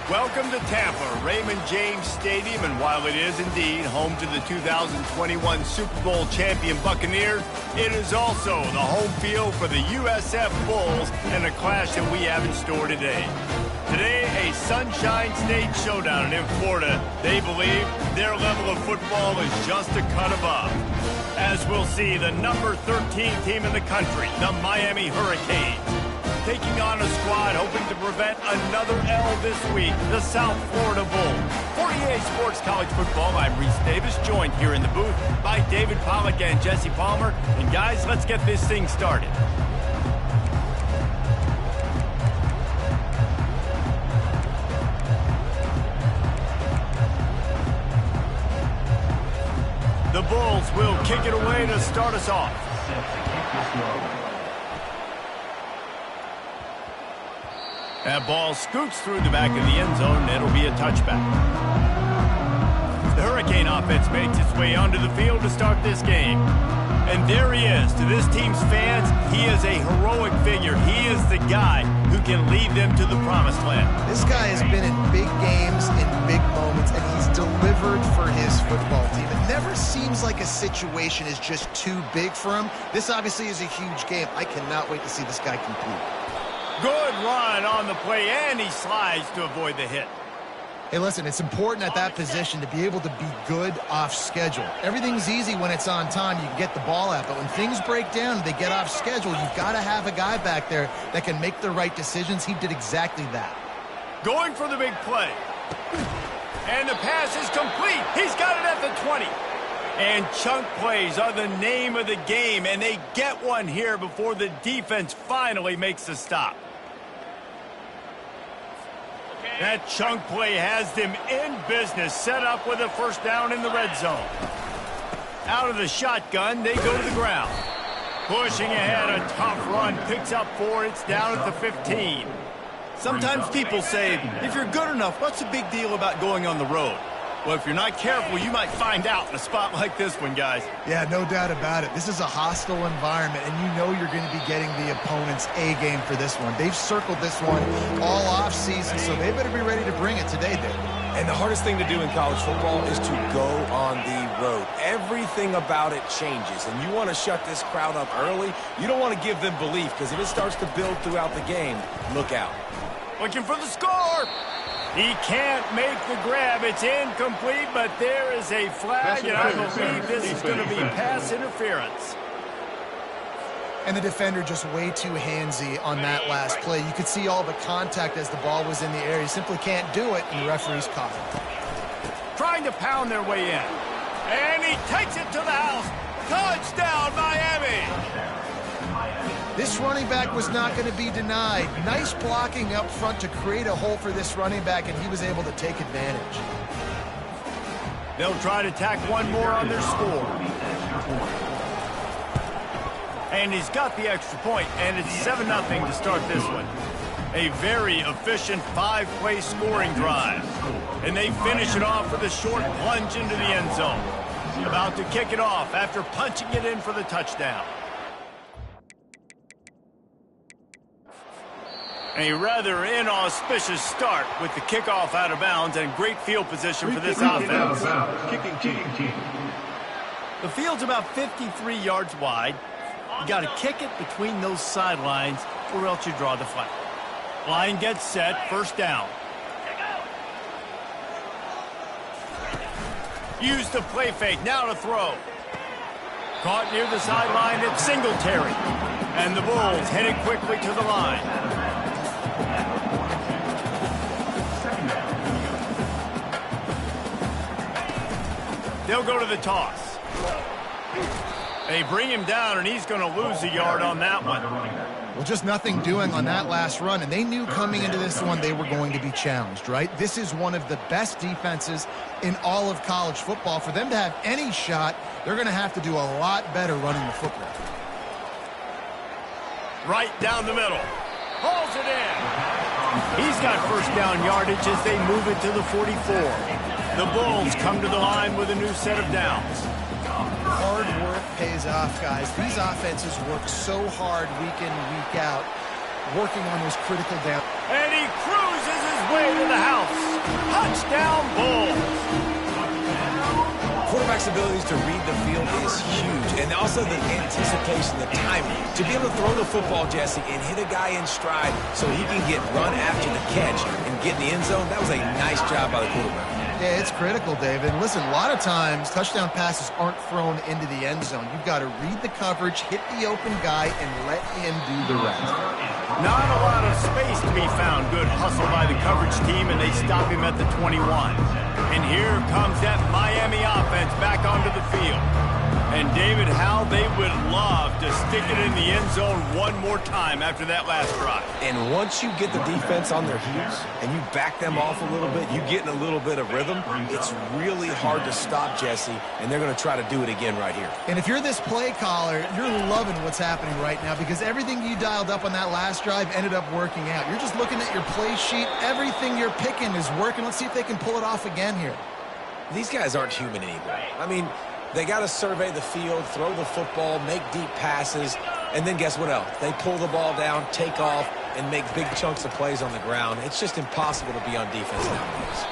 Welcome to Tampa, Raymond James Stadium, and while it is indeed home to the 2021 Super Bowl champion Buccaneers, it is also the home field for the USF Bulls and a clash that we have in store today. Today, a Sunshine State showdown, and in Florida, they believe their level of football is just a cut above. As we'll see, the number 13 team in the country, the Miami Hurricanes, taking on a squad hoping to prevent another L this week, the South Florida Bulls. For EA Sports College Football, I'm Reese Davis, joined here in the booth by David Pollack and Jesse Palmer. And guys, let's get this thing started. The Bulls will kick it away to start us off. That ball scoots through the back of the end zone, and it'll be a touchback. The Hurricane offense makes its way onto the field to start this game. And there he is. To this team's fans, he is a heroic figure. He is the guy who can lead them to the promised land. This guy has been in big games, in big moments, and he's delivered for his football team. It never seems like a situation is just too big for him. This obviously is a huge game. I cannot wait to see this guy compete. Good run on the play, and he slides to avoid the hit. Hey, listen, it's important at that position to be able to be good off schedule. Everything's easy when it's on time. You can get the ball out, but when things break down and they get off schedule, you've got to have a guy back there that can make the right decisions. He did exactly that. Going for the big play. And the pass is complete. He's got it at the 20. And chunk plays are the name of the game, and they get one here before the defense finally makes the stop. That chunk play has them in business, set up with a first down in the red zone. Out of the shotgun, they go to the ground. Pushing ahead, a tough run, picks up 4, it's down at the 15. Sometimes people say, if you're good enough, what's the big deal about going on the road? Well, if you're not careful, you might find out in a spot like this one, guys. Yeah, no doubt about it. This is a hostile environment, and you know you're going to be getting the opponent's A game for this one. They've circled this one all offseason, so they better be ready to bring it today, Dave. And the hardest thing to do in college football is to go on the road. Everything about it changes, and you want to shut this crowd up early. You don't want to give them belief, because if it starts to build throughout the game, look out. Looking for the score. He can't make the grab. It's incomplete, but there is a flag, and I believe this is going to be pass interference. And the defender just way too handsy on that last play. You could see all the contact as the ball was in the air. He simply can't do it, and the referee's caught it. Trying to pound their way in. And he takes it to the house. Touchdown, Miami! This running back was not going to be denied. Nice blocking up front to create a hole for this running back, and he was able to take advantage. They'll try to tack one more on their score. And he's got the extra point, and it's 7-0 to start this one. A very efficient 5-play scoring drive. And they finish it off with a short plunge into the end zone. About to kick it off after punching it in for the touchdown. A rather inauspicious start with the kickoff out of bounds and great field position for this offense. The field's about 53 yards wide. You got to kick it between those sidelines or else you draw the flag. Line gets set, first down. Use the play fake, now to throw. Caught near the sideline, it's Singletary. And the Bulls headed quickly to the line. They'll go to the toss. They bring him down, and he's going to lose a yard on that one. Well, just nothing doing on that last run, and they knew coming into this one they were going to be challenged, right? This is one of the best defenses in all of college football. For them to have any shot, they're going to have to do a lot better running the football. Right down the middle. Hauls it in. He's got first down yardage as they move it to the 44. The Bulls come to the line with a new set of downs. Hard work pays off, guys. These offenses work so hard week in, week out, working on those critical downs. And he cruises his way to the house. Touchdown, Bulls. Quarterback's abilities to read the field is huge, and also the anticipation, the timing. To be able to throw the football, Jesse, and hit a guy in stride so he can get run after the catch and get in the end zone, that was a nice job by the quarterback. Yeah, it's critical, David. And listen, a lot of times touchdown passes aren't thrown into the end zone. You've got to read the coverage, hit the open guy, and let him do the rest. Not a lot of space to be found. Good hustle by the coverage team, and they stop him at the 21. And here comes that Miami offense back onto the field. And David, how they would love to stick it in the end zone one more time after that last drive. And once you get the defense on their heels and you back them off a little bit, you get in a little bit of rhythm, it's really hard to stop, Jesse, and they're going to try to do it again right here. And if you're this play caller, you're loving what's happening right now because everything you dialed up on that last drive ended up working out. You're just looking at your play sheet. Everything you're picking is working. Let's see if they can pull it off again here. These guys aren't human anymore. I mean, they got to survey the field, throw the football, make deep passes, and then guess what else? They pull the ball down, take off, and make big chunks of plays on the ground. It's just impossible to be on defense nowadays.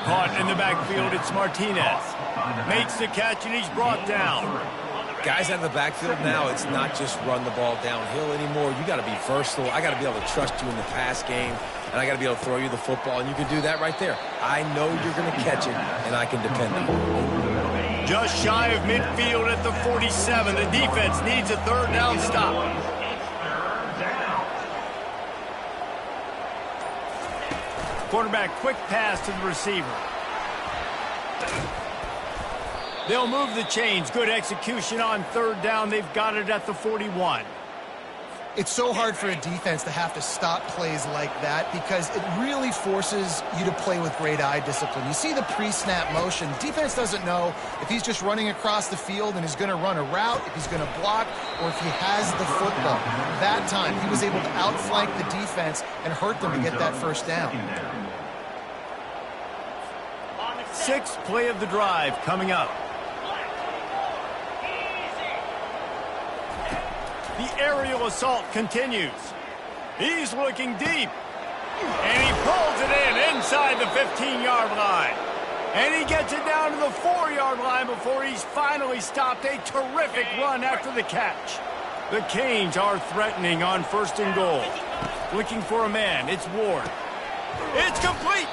Caught in the backfield, it's Martinez. Makes the catch, and he's brought down. Guys out of the backfield now, it's not just run the ball downhill anymore. You got to be versatile. I got to be able to trust you in the pass game, and I got to be able to throw you the football, and you can do that right there. I know you're going to catch it, and I can depend on it. Just shy of midfield at the 47. The defense needs a third down stop. Quarterback, quick pass to the receiver. They'll move the chains. Good execution on third down. They've got it at the 41. It's so hard for a defense to have to stop plays like that because it really forces you to play with great eye discipline. You see the pre-snap motion. Defense doesn't know if he's just running across the field and is going to run a route, if he's going to block, or if he has the football. That time, he was able to outflank the defense and hurt them to get that first down. Sixth play of the drive coming up. The aerial assault continues. He's looking deep. And he pulls it in inside the 15-yard line. And he gets it down to the 4-yard line before he's finally stopped. A terrific run after the catch. The Canes are threatening on first and goal. Looking for a man. It's Ward. It's complete.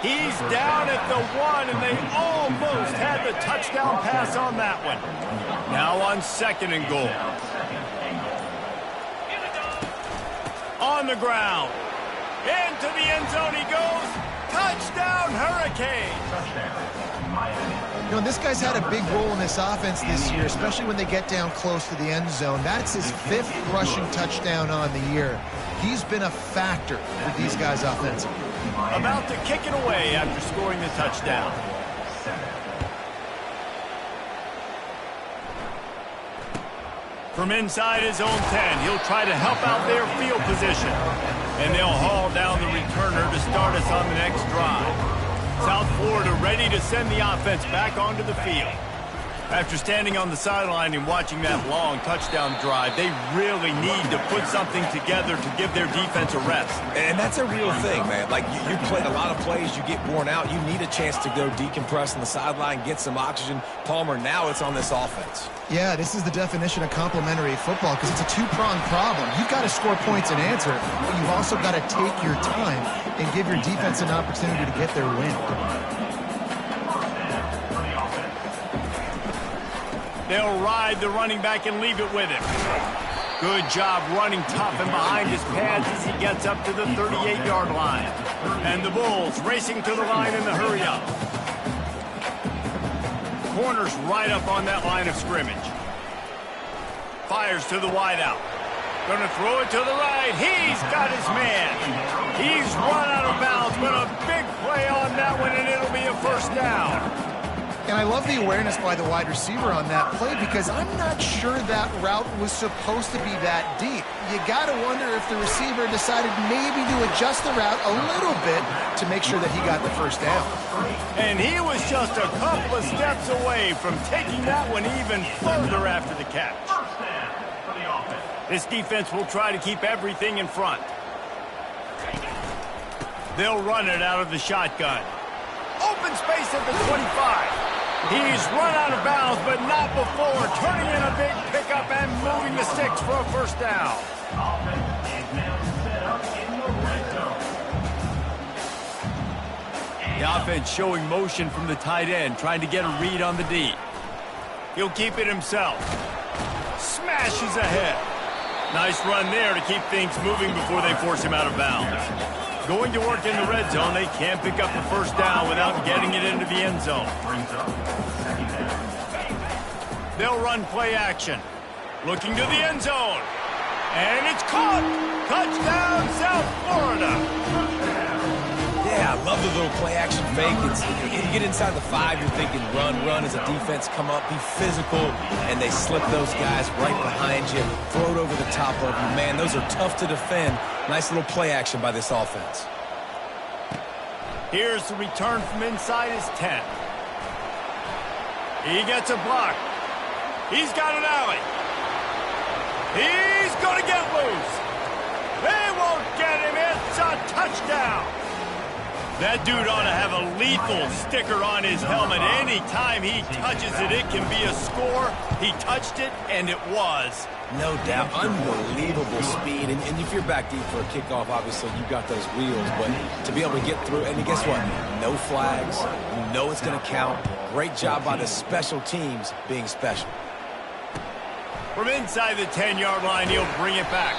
He's down at the 1, and they almost had the touchdown pass on that one. Now on second and goal. On the ground. Into the end zone he goes. Touchdown, Hurricane. You know, this guy's had a big role in this offense this year, especially when they get down close to the end zone. That's his 5th rushing touchdown on the year. He's been a factor with these guys offensively. About to kick it away after scoring the touchdown. From inside his own 10, he'll try to help out their field position. And they'll haul down the returner to start us on the next drive. South Florida ready to send the offense back onto the field. After standing on the sideline and watching that long touchdown drive, they really need to put something together to give their defense a rest. And that's a real thing, man. Like, you played a lot of plays, you get worn out, you need a chance to go decompress on the sideline, get some oxygen. Palmer, now it's on this offense. Yeah, this is the definition of complementary football because it's a two-pronged problem. You've got to score points and answer, but you've also got to take your time and give your defense an opportunity to get their win. They'll ride the running back and leave it with him. Good job running tough and behind his pads as he gets up to the 38-yard line. And the Bulls racing to the line in the hurry-up. Corners right up on that line of scrimmage. Fires to the wideout. Going to throw it to the right. He's got his man. He's run out of bounds, but a big play on that one, and it'll be a first down. And I love the awareness by the wide receiver on that play because I'm not sure that route was supposed to be that deep. You got to wonder if the receiver decided maybe to adjust the route a little bit to make sure that he got the first down. And he was just a couple of steps away from taking that one even further after the catch. This defense will try to keep everything in front. They'll run it out of the shotgun. Open space at the 25. He's run out of bounds, but not before turning in a big pickup and moving the sticks for a first down. The offense showing motion from the tight end, trying to get a read on the D. He'll keep it himself. Smashes ahead. Nice run there to keep things moving before they force him out of bounds. Going to work in the red zone, they can't pick up the first down without getting it into the end zone. They'll run play action. Looking to the end zone. And it's caught! Touchdown, South Florida! Yeah, I love the little play-action fake. You get inside the 5, you're thinking run as a defense, come up, be physical, and they slip those guys right behind you, throw it over the top of you. Man, those are tough to defend. Nice little play action by this offense. Here's the return from inside his 10. He gets a block. He's got an alley. He's going to get loose. They won't get him. It's a touchdown. That dude ought to have a lethal sticker on his helmet. Anytime he touches it, it can be a score. He touched it, and it was. No doubt. Unbelievable speed. And if you're back deep for a kickoff, obviously you got those wheels. But to be able to get through, and guess what? No flags. You know it's going to count. Great job by the special teams being special. From inside the 10-yard line, he'll bring it back.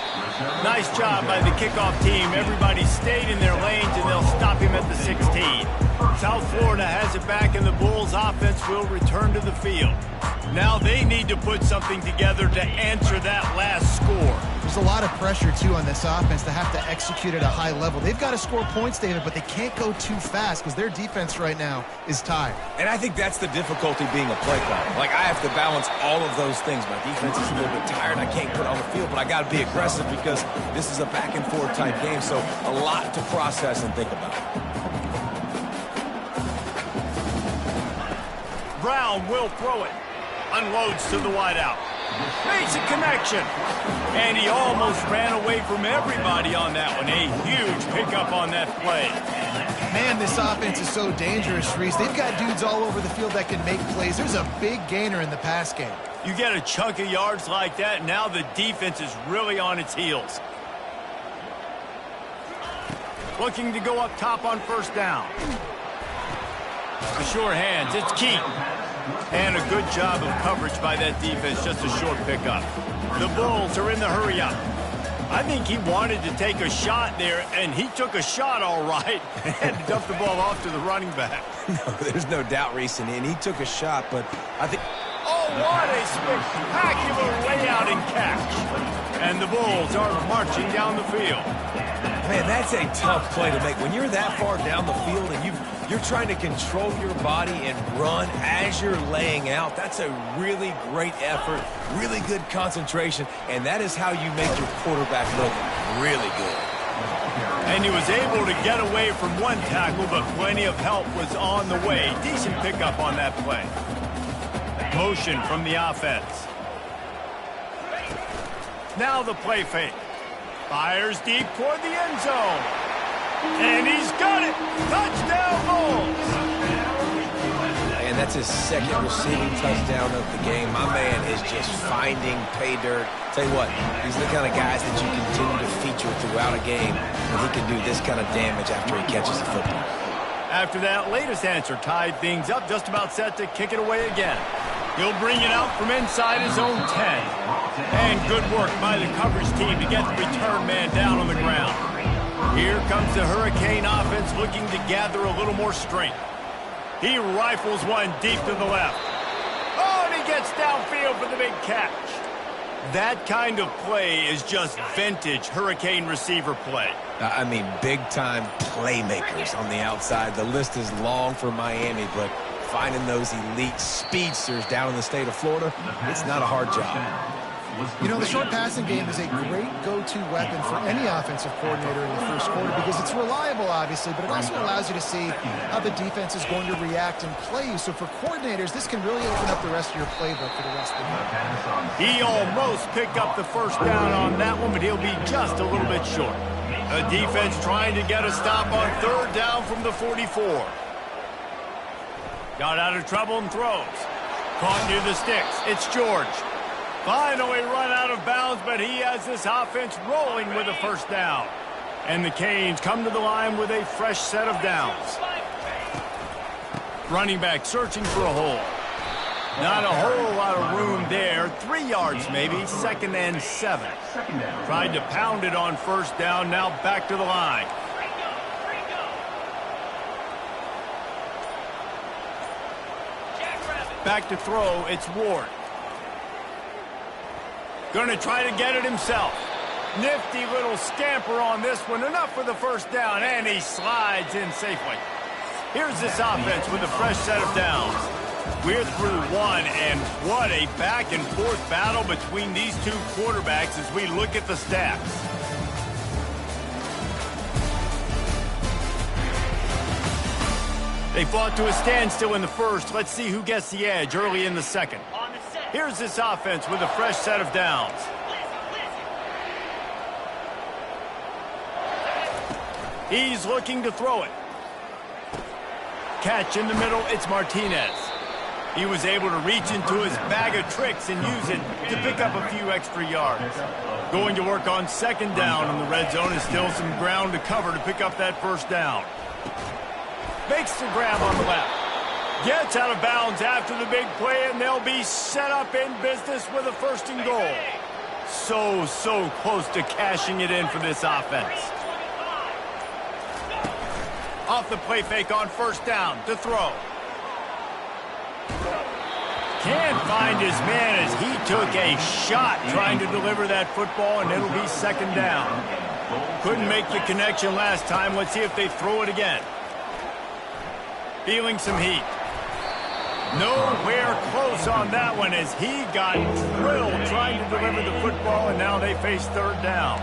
Nice job by the kickoff team. Everybody stayed in their lanes, and they'll stop him at the 16. South Florida has it back, and the Bulls' offense will return to the field. Now they need to put something together to answer that last score. There's a lot of pressure, too, on this offense to have to execute at a high level. They've got to score points, David, but they can't go too fast because their defense right now is tired. And I think that's the difficulty being a play caller. Like, I have to balance all of those things. My defense is a little bit tired. I can't put on the field, but I got to be aggressive because this is a back-and-forth type game, so a lot to process and think about. Brown will throw it. Unloads to the wideout. Makes a connection. And he almost ran away from everybody on that one. A huge pickup on that play. Man, this offense is so dangerous, Reese. They've got dudes all over the field that can make plays. There's a big gainer in the pass game. You get a chunk of yards like that, now the defense is really on its heels. Looking to go up top on first down. The sure hands, it's Keaton. And a good job of coverage by that defense, just a short pickup. The Bulls are in the hurry-up. I think he wanted to take a shot there, and he took a shot all right and dumped the ball off to the running back. No, there's no doubt, Reese, and he took a shot, but I think... Oh, what a spectacular layout and catch. And the Bulls are marching down the field. Man, that's a tough play to make. When you're that far down the field and you're trying to control your body and run as you're laying out, that's a really great effort, really good concentration, and that is how you make your quarterback look really good. And he was able to get away from one tackle, but plenty of help was on the way. Decent pickup on that play. Motion from the offense. Now the play fake. Fires deep toward the end zone. And he's got it. Touchdown, Bulls. And that's his second receiving touchdown of the game. My man is just finding pay dirt. Tell you what, these are the kind of guys that you continue to feature throughout a game, and he can do this kind of damage after he catches the football. After that latest answer tied things up, just about set to kick it away again. He'll bring it out from inside his own 10. And good work by the coverage team to get the return man down on the ground. Here comes the Hurricane offense looking to gather a little more strength. He rifles one deep to the left. Oh, and he gets downfield for the big catch. That kind of play is just vintage Hurricane receiver play. I mean, big-time playmakers on the outside. The list is long for Miami, but finding those elite speedsters down in the state of Florida, it's not a hard job. You know, the short passing game is a great go-to weapon for any offensive coordinator in the first quarter because it's reliable, obviously, but it also allows you to see how the defense is going to react and play you. So for coordinators, this can really open up the rest of your playbook for the rest of the game. He almost picked up the first down on that one, but he'll be just a little bit short. The defense trying to get a stop on third down from the 44. Got out of trouble and throws. Caught near the sticks. It's George. Finally run out of bounds, but he has this offense rolling with a first down. And the Canes come to the line with a fresh set of downs. Running back searching for a hole. Not a whole lot of room there. 3 yards maybe, 2nd and 7. Tried to pound it on first down, now back to the line. Back to throw, it's Ward. Going to try to get it himself. Nifty little scamper on this one. Enough for the first down, and he slides in safely. Here's this offense with a fresh set of downs. We're through one, and what a back-and-forth battle between these two quarterbacks as we look at the stats. They fought to a standstill in the first. Let's see who gets the edge early in the second. Here's this offense with a fresh set of downs. He's looking to throw it. Catch in the middle, it's Martinez. He was able to reach into his bag of tricks and use it to pick up a few extra yards. Going to work on second down in the red zone is still some ground to cover to pick up that first down. Makes the grab on the left. Gets out of bounds after the big play, and they'll be set up in business with a 1st and goal. So close to cashing it in for this offense. Off the play fake on first down to throw. Can't find his man as he took a shot trying to deliver that football, and it'll be 2nd down. Couldn't make the connection last time. Let's see if they throw it again. Feeling some heat. Nowhere close on that one as he got drilled trying to deliver the football, and now they face 3rd down.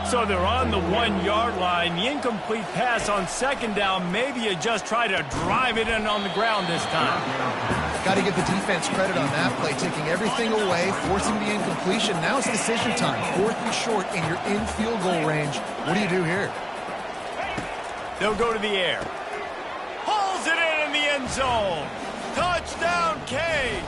So they're on the 1-yard line. The incomplete pass on 2nd down. Maybe you just try to drive it in on the ground this time. Got to give the defense credit on that play, taking everything away, forcing the incompletion. Now it's decision time. 4th and short, and you're in field goal range. What do you do here? They'll go to the air. Hauls it in the end zone. Touchdown, Canes.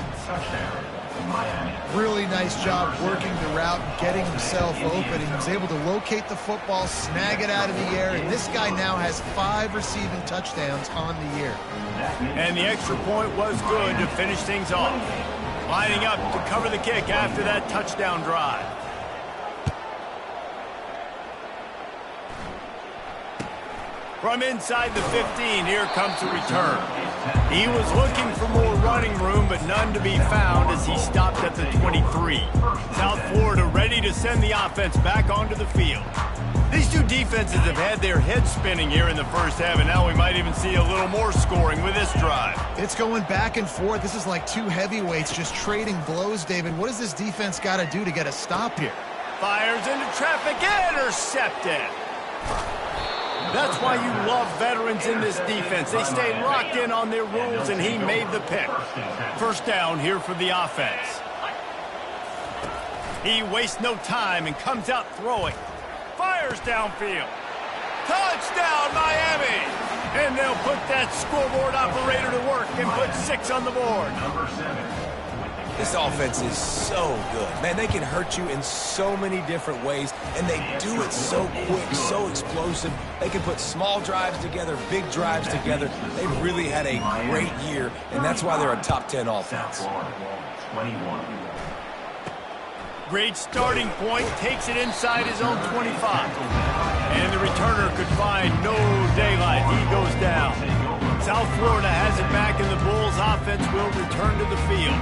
Really nice job working the route and getting himself open. He was able to locate the football, snag it out of the air, and this guy now has 5 receiving touchdowns on the year. And the extra point was good to finish things off. Lining up to cover the kick after that touchdown drive. From inside the 15, here comes the return. He was looking for more running room, but none to be found as he stopped at the 23. South Florida ready to send the offense back onto the field. These two defenses have had their heads spinning here in the first half, and now we might even see a little more scoring with this drive. It's going back and forth. This is like two heavyweights just trading blows, David. What does this defense got to do to get a stop here? Fires into traffic, intercepted. That's why you love veterans in this defense. They stay locked in on their rules, and he made the pick. First down here for the offense. He wastes no time and comes out throwing. Fires downfield. Touchdown, Miami! And they'll put that scoreboard operator to work and put 6 on the board. This offense is so good. Man, they can hurt you in so many different ways, and they do it so quick, so explosive. They can put small drives together, big drives together. They've really had a great year, and that's why they're a top 10 offense. Great starting point, takes it inside his own 25. And the returner could find no daylight. He goes down. South Florida has it back, and the Bulls offense will return to the field.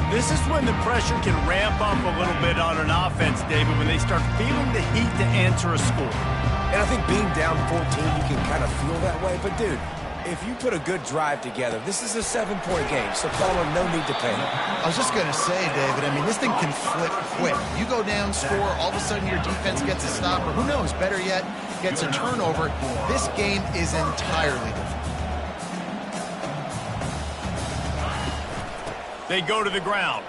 This is when the pressure can ramp up a little bit on an offense, David, when they start feeling the heat to answer a score. And I think being down 14, you can kind of feel that way. But, dude, If you put a good drive together, this is a 7-point game, so Palmer, no need to panic. I was just going to say, David, I mean, this thing can flip quick. You go down, score, all of a sudden your defense gets a stop, or who knows, better yet, gets a turnover. This game is entirely different. They go to the ground.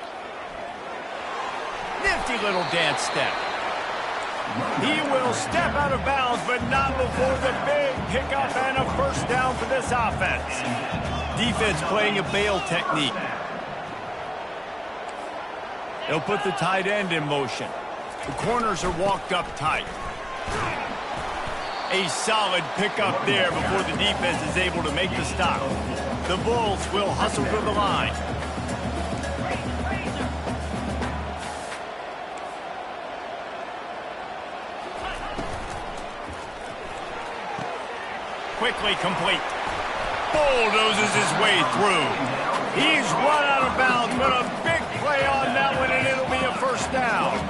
Nifty little dance step. He will step out of bounds, but not before the big pickup and a first down for this offense. Defense playing a bail technique. They'll put the tight end in motion. The corners are walked up tight. A solid pickup there before the defense is able to make the stop. The Bulls will hustle to the line. Quickly complete. Bulldozes his way through. He's run out of bounds, but a big play on that one, and it'll be a first down.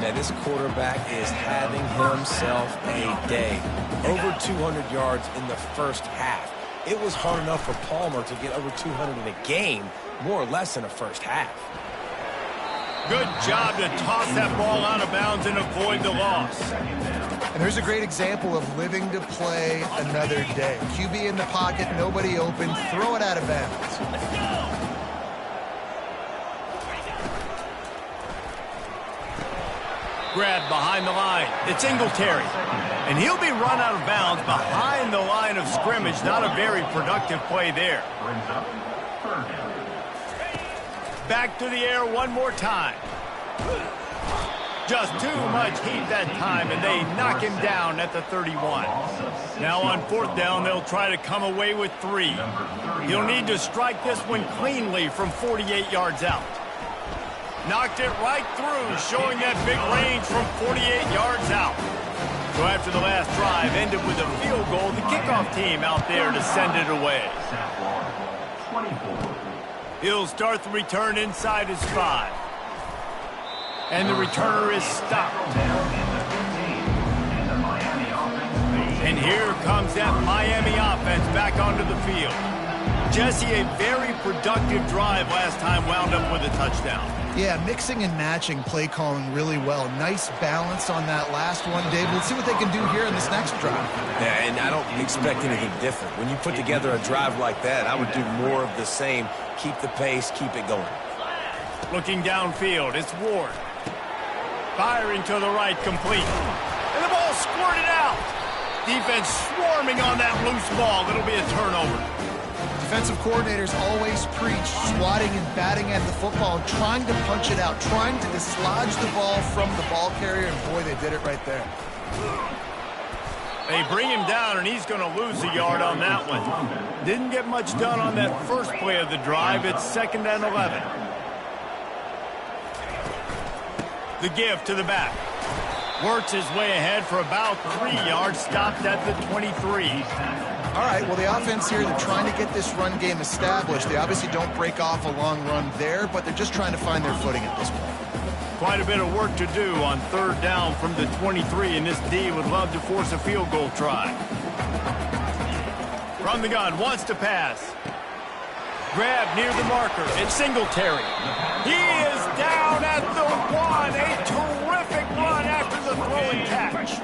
Now, this quarterback is having himself a day. Over 200 yards in the first half. It was hard enough for Palmer to get over 200 in a game, more or less in the first half. Good job to toss that ball out of bounds and avoid the loss. And here's a great example of living to play another day. QB in the pocket, nobody open, throw it out of bounds. Grab behind the line. It's Singletary. And he'll be run out of bounds behind the line of scrimmage. Not a very productive play there. Back to the air one more time. Just too much heat that time, and they knock him down at the 31. Now on fourth down, they'll try to come away with 3. He'll need to strike this one cleanly from 48 yards out. Knocked it right through, showing that big range from 48 yards out. So after the last drive ended with a field goal, the kickoff team out there to send it away. He'll start the return inside his 5. And the returner is stopped. And here comes that Miami offense back onto the field. Jesse, a very productive drive last time, wound up with a touchdown. Yeah, mixing and matching play calling really well. Nice balance on that last one, Dave. Let's see what they can do here in this next drive. Yeah, and I don't expect anything different. When you put together a drive like that, I would do more of the same. Keep the pace, keep it going. Looking downfield, it's Ward. Firing to the right, complete. And the ball squirted out. Defense swarming on that loose ball. It'll be a turnover. Defensive coordinators always preach swatting and batting at the football, trying to punch it out, trying to dislodge the ball from the ball carrier, and boy, they did it right there. They bring him down, and he's going to lose a yard on that one. Didn't get much done on that first play of the drive. It's 2nd and 11. The give to the back. Works his way ahead for about 3 yards, stopped at the 23. All right, well, the offense here, they're trying to get this run game established. They obviously don't break off a long run there, but they're just trying to find their footing at this point. Quite a bit of work to do on 3rd down from the 23, and this D would love to force a field goal try. From the gun, wants to pass. Grab near the marker. It's Singletary. He is down at the 1. A terrific run after the throw and catch.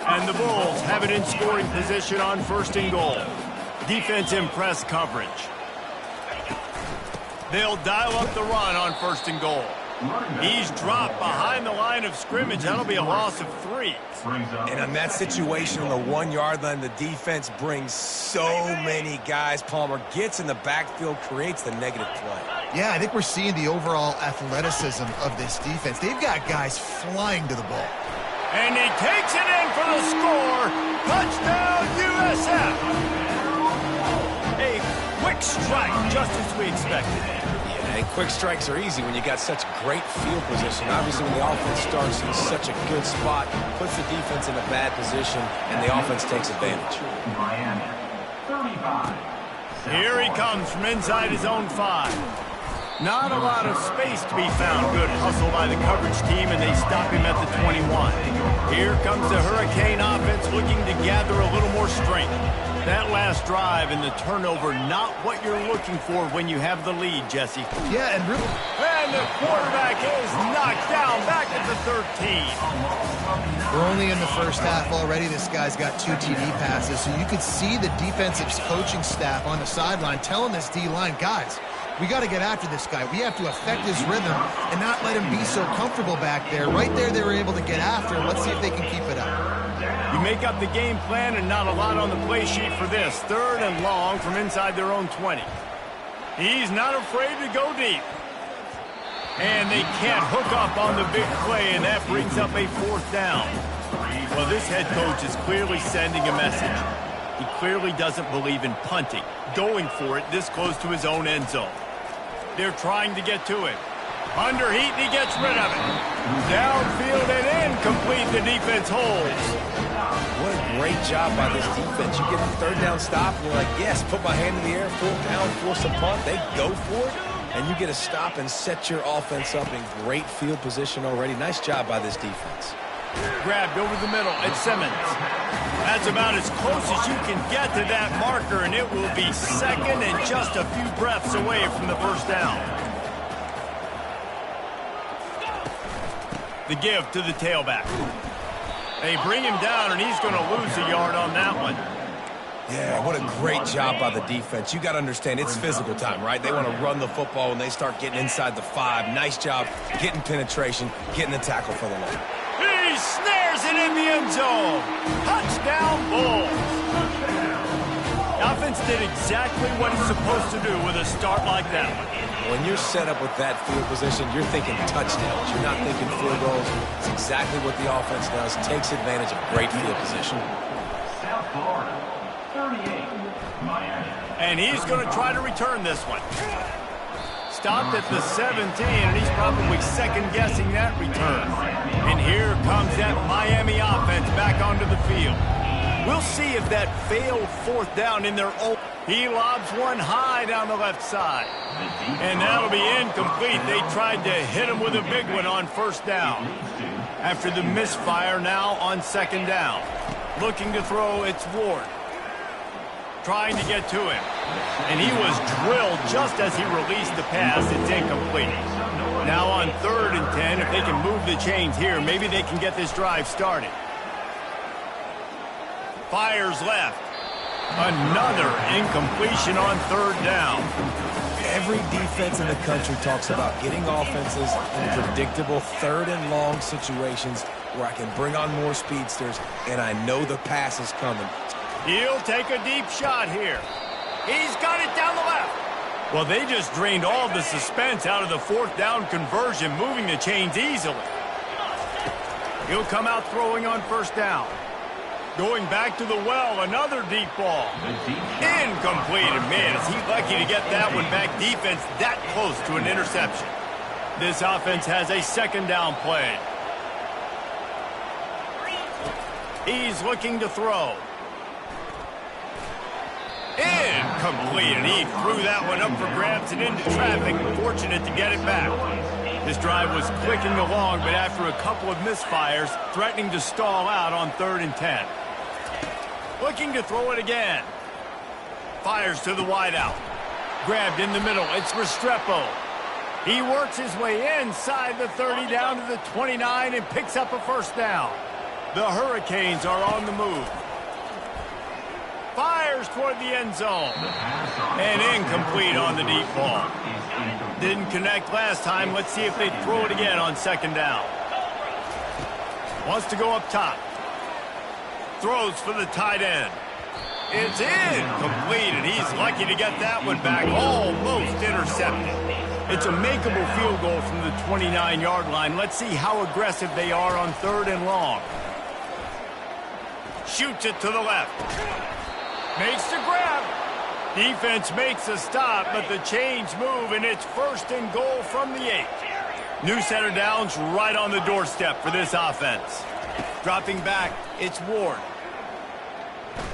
And the Bulls have it in scoring position on 1st and goal. Defense in press coverage. They'll dial up the run on 1st and goal. He's dropped behind the line of scrimmage. That'll be a loss of 3. And on that situation on the 1-yard line, the defense brings so many guys. Palmer gets in the backfield, creates the negative play. Yeah, I think we're seeing the overall athleticism of this defense. They've got guys flying to the ball. And he takes it in for the score. Touchdown, USF. A quick strike, just as we expected. And quick strikes are easy when you got such great field position. Obviously, when the offense starts in such a good spot, puts the defense in a bad position, and the offense takes advantage. Here he comes from inside his own 5. Not a lot of space to be found. Good hustle by the coverage team, and they stop him at the 21. Here comes the Hurricane offense looking to gather a little more strength. That last drive and the turnover, not what you're looking for when you have the lead, Jesse. Yeah, and really... And the quarterback is knocked down back at the 13. We're only in the first half already. This guy's got 2 TD passes, so you could see the defensive coaching staff on the sideline telling this D-line, guys, we got to get after this guy. We have to affect his rhythm and not let him be so comfortable back there. Right there, they were able to get after him. Let's see if they can keep it up. You make up the game plan and not a lot on the play sheet for this. 3rd and long from inside their own 20. He's not afraid to go deep. And they can't hook up on the big play, and that brings up a 4th down. Well, this head coach is clearly sending a message. He clearly doesn't believe in punting, going for it this close to his own end zone. They're trying to get to it. Under heat, and he gets rid of it. Downfield and incomplete, the defense holds. What a great job by this defense. You get the 3rd down stop, and you're like, yes, put my hand in the air, 4th down, force a punt. They go for it, and you get a stop and set your offense up in great field position already. Nice job by this defense. Grabbed over the middle, it's Simmons. That's about as close as you can get to that marker, and it will be 2nd and just a few breaths away from the 1st down. The give to the tailback. They bring him down, and he's going to lose a yard on that one. Yeah, what a great job by the defense. You got to understand, it's physical time, right? They want to run the football when they start getting inside the 5. Nice job getting penetration, getting the tackle for the line. He snares it in the end zone. Touchdown, Bulls. The offense did exactly what it's supposed to do with a start like that one. When you're set up with that field position, you're thinking touchdowns. You're not thinking field goals. It's exactly what the offense does. Takes advantage of great field position. South Florida, 38, Miami. And he's going to try to return this one. Stopped at the 17, and he's probably second-guessing that return. And here comes that Miami offense back onto the field. We'll see if that failed 4th down in their own. He lobs one high down the left side. And that'll be incomplete. They tried to hit him with a big one on 1st down. After the misfire now on 2nd down. Looking to throw, it's Ward. Trying to get to him. And he was drilled just as he released the pass. It's incomplete. Now on 3rd and 10, if they can move the chains here, maybe they can get this drive started. Fires left. Another incompletion on 3rd down. Every defense in the country talks about getting offenses in predictable 3rd and long situations where I can bring on more speedsters, and I know the pass is coming. He'll take a deep shot here. He's got it down the left. Well, they just drained all the suspense out of the 4th down conversion, moving the chains easily. He'll come out throwing on 1st down. Going back to the well, another deep ball. Incomplete, and man, is he lucky to get that one back. Defense that close to an interception. This offense has a 2nd down play. He's looking to throw. Incomplete, and he threw that one up for grabs and into traffic. Fortunate to get it back. This drive was clicking along, but after a couple of misfires, threatening to stall out on 3rd and 10. Looking to throw it again. Fires to the wideout. Grabbed in the middle. It's Restrepo. He works his way inside the 30 down to the 29 and picks up a 1st down. The Hurricanes are on the move. Fires toward the end zone. And incomplete on the deep ball. Didn't connect last time. Let's see if they throw it again on 2nd down. Wants to go up top. Throws for the tight end. It's incomplete, and he's lucky to get that one back. Almost intercepted. It's a makeable field goal from the 29-yard line. Let's see how aggressive they are on 3rd and long. Shoots it to the left. Makes the grab. Defense makes a stop, but the chains move, and it's 1st and goal from the 8. New set of downs right on the doorstep for this offense. Dropping back, it's Ward.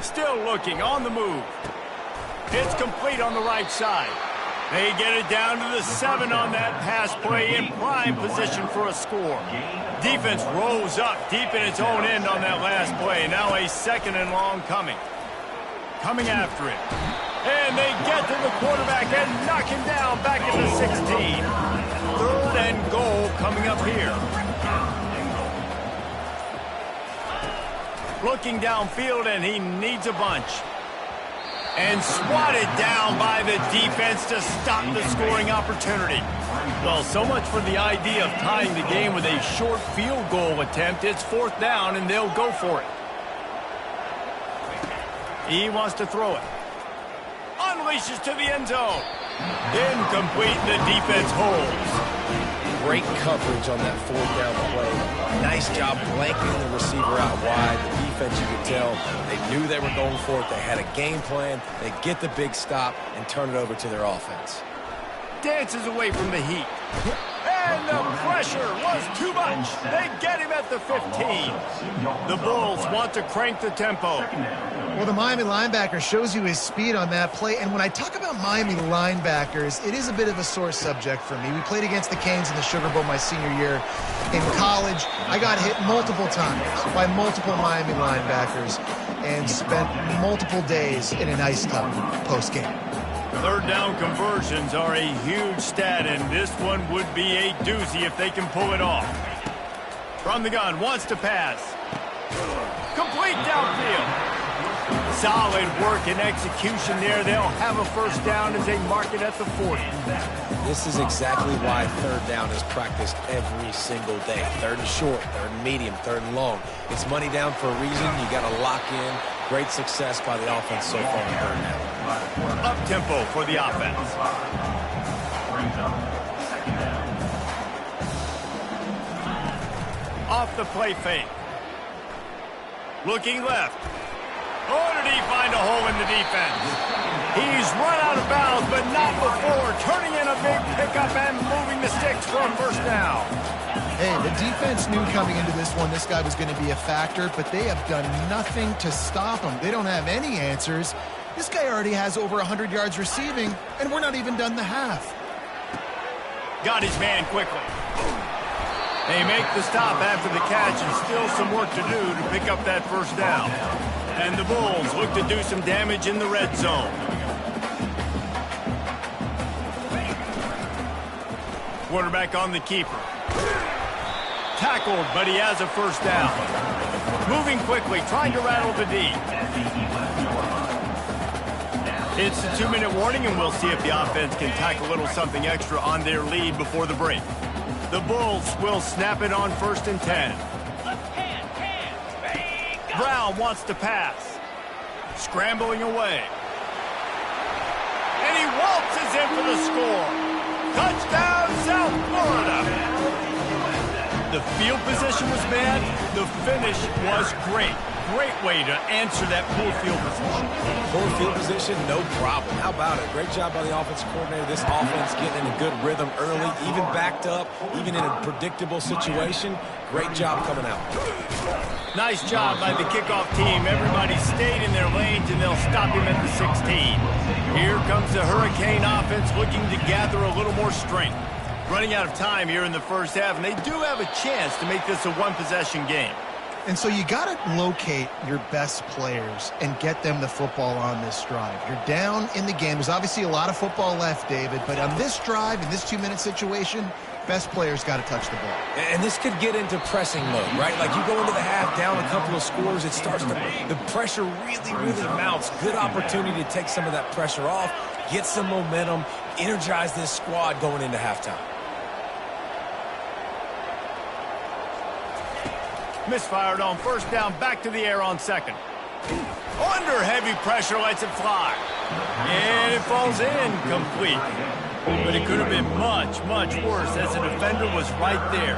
Still looking, on the move. It's complete on the right side. They get it down to the 7 on that pass play, in prime position for a score. Defense rose up deep in its own end on that last play. Now a 2nd and long coming. coming after it. And they get to the quarterback and knock him down back at the 16. 3rd and goal coming up here. Looking downfield, and he needs a bunch. And swatted down by the defense to stop the scoring opportunity. Well, so much for the idea of tying the game with a short field goal attempt. It's 4th down, and they'll go for it. He wants to throw it. Unleashes to the end zone. Incomplete. The defense holds. Great coverage on that 4th down play. Nice job blanking the receiver out wide. The defense, you could tell, they knew they were going for it. They had a game plan. They get the big stop and turn it over to their offense. Dances away from the heat. And the pressure was too much. They get him at the 15. The Bulls want to crank the tempo. Well, the Miami linebacker shows you his speed on that play. And when I talk about Miami linebackers, it is a bit of a sore subject for me. We played against the Canes in the Sugar Bowl my senior year in college. I got hit multiple times by multiple Miami linebackers and spent multiple days in an ice tub post-game. 3rd down conversions are a huge stat, and this one would be a doozy if they can pull it off. From the gun, wants to pass. Complete downfield. Solid work and execution there. They'll have a 1st down as they mark it at the 40. This is exactly why 3rd down is practiced every single day. 3rd and short, 3rd and medium, 3rd and long. It's money down for a reason. You got to lock in. Great success by the offense so far in 3rd down. Up-tempo for the offense. Off the play fake. Looking left. Oh, did he find a hole in the defense? He's run out of bounds, but not before. Turning in a big pickup and moving the sticks for a 1st down. Hey, the defense knew coming into this one this guy was going to be a factor, but they have done nothing to stop him. They don't have any answers. This guy already has over 100 yards receiving, and we're not even done the half. Got his man quickly. They make the stop after the catch, and still some work to do to pick up that 1st down. And the Bulls look to do some damage in the red zone. Quarterback on the keeper. Tackled, but he has a 1st down. Moving quickly, trying to rattle the D. It's a 2-minute warning, and we'll see if the offense can tack a little something extra on their lead before the break. The Bulls will snap it on 1st and 10. Brown wants to pass. Scrambling away. And he waltzes in for the score. Touchdown, South Florida. The field position was bad. The finish was great. Great way to answer that poor field position. Poor field position, no problem. How about it? Great job by the offensive coordinator. This offense getting in a good rhythm early, even backed up, even in a predictable situation. Great job coming out. Nice job by the kickoff team. Everybody stayed in their lanes, and they'll stop him at the 16. Here comes the Hurricane offense looking to gather a little more strength. Running out of time here in the 1st half, and they do have a chance to make this a 1-possession game. And so you got to locate your best players and get them the football on this drive. You're down in the game. There's obviously a lot of football left, David, but on this drive, in this 2-minute situation, best players got to touch the ball. And this could get into pressing mode, right? Like you go into the half down a couple of scores, it starts to, the pressure really mounts. Good opportunity to take some of that pressure off, get some momentum, energize this squad going into halftime. Misfired on 1st down, back to the air on 2nd. Under heavy pressure, lets it fly. And it falls in, complete. But it could have been much worse as the defender was right there.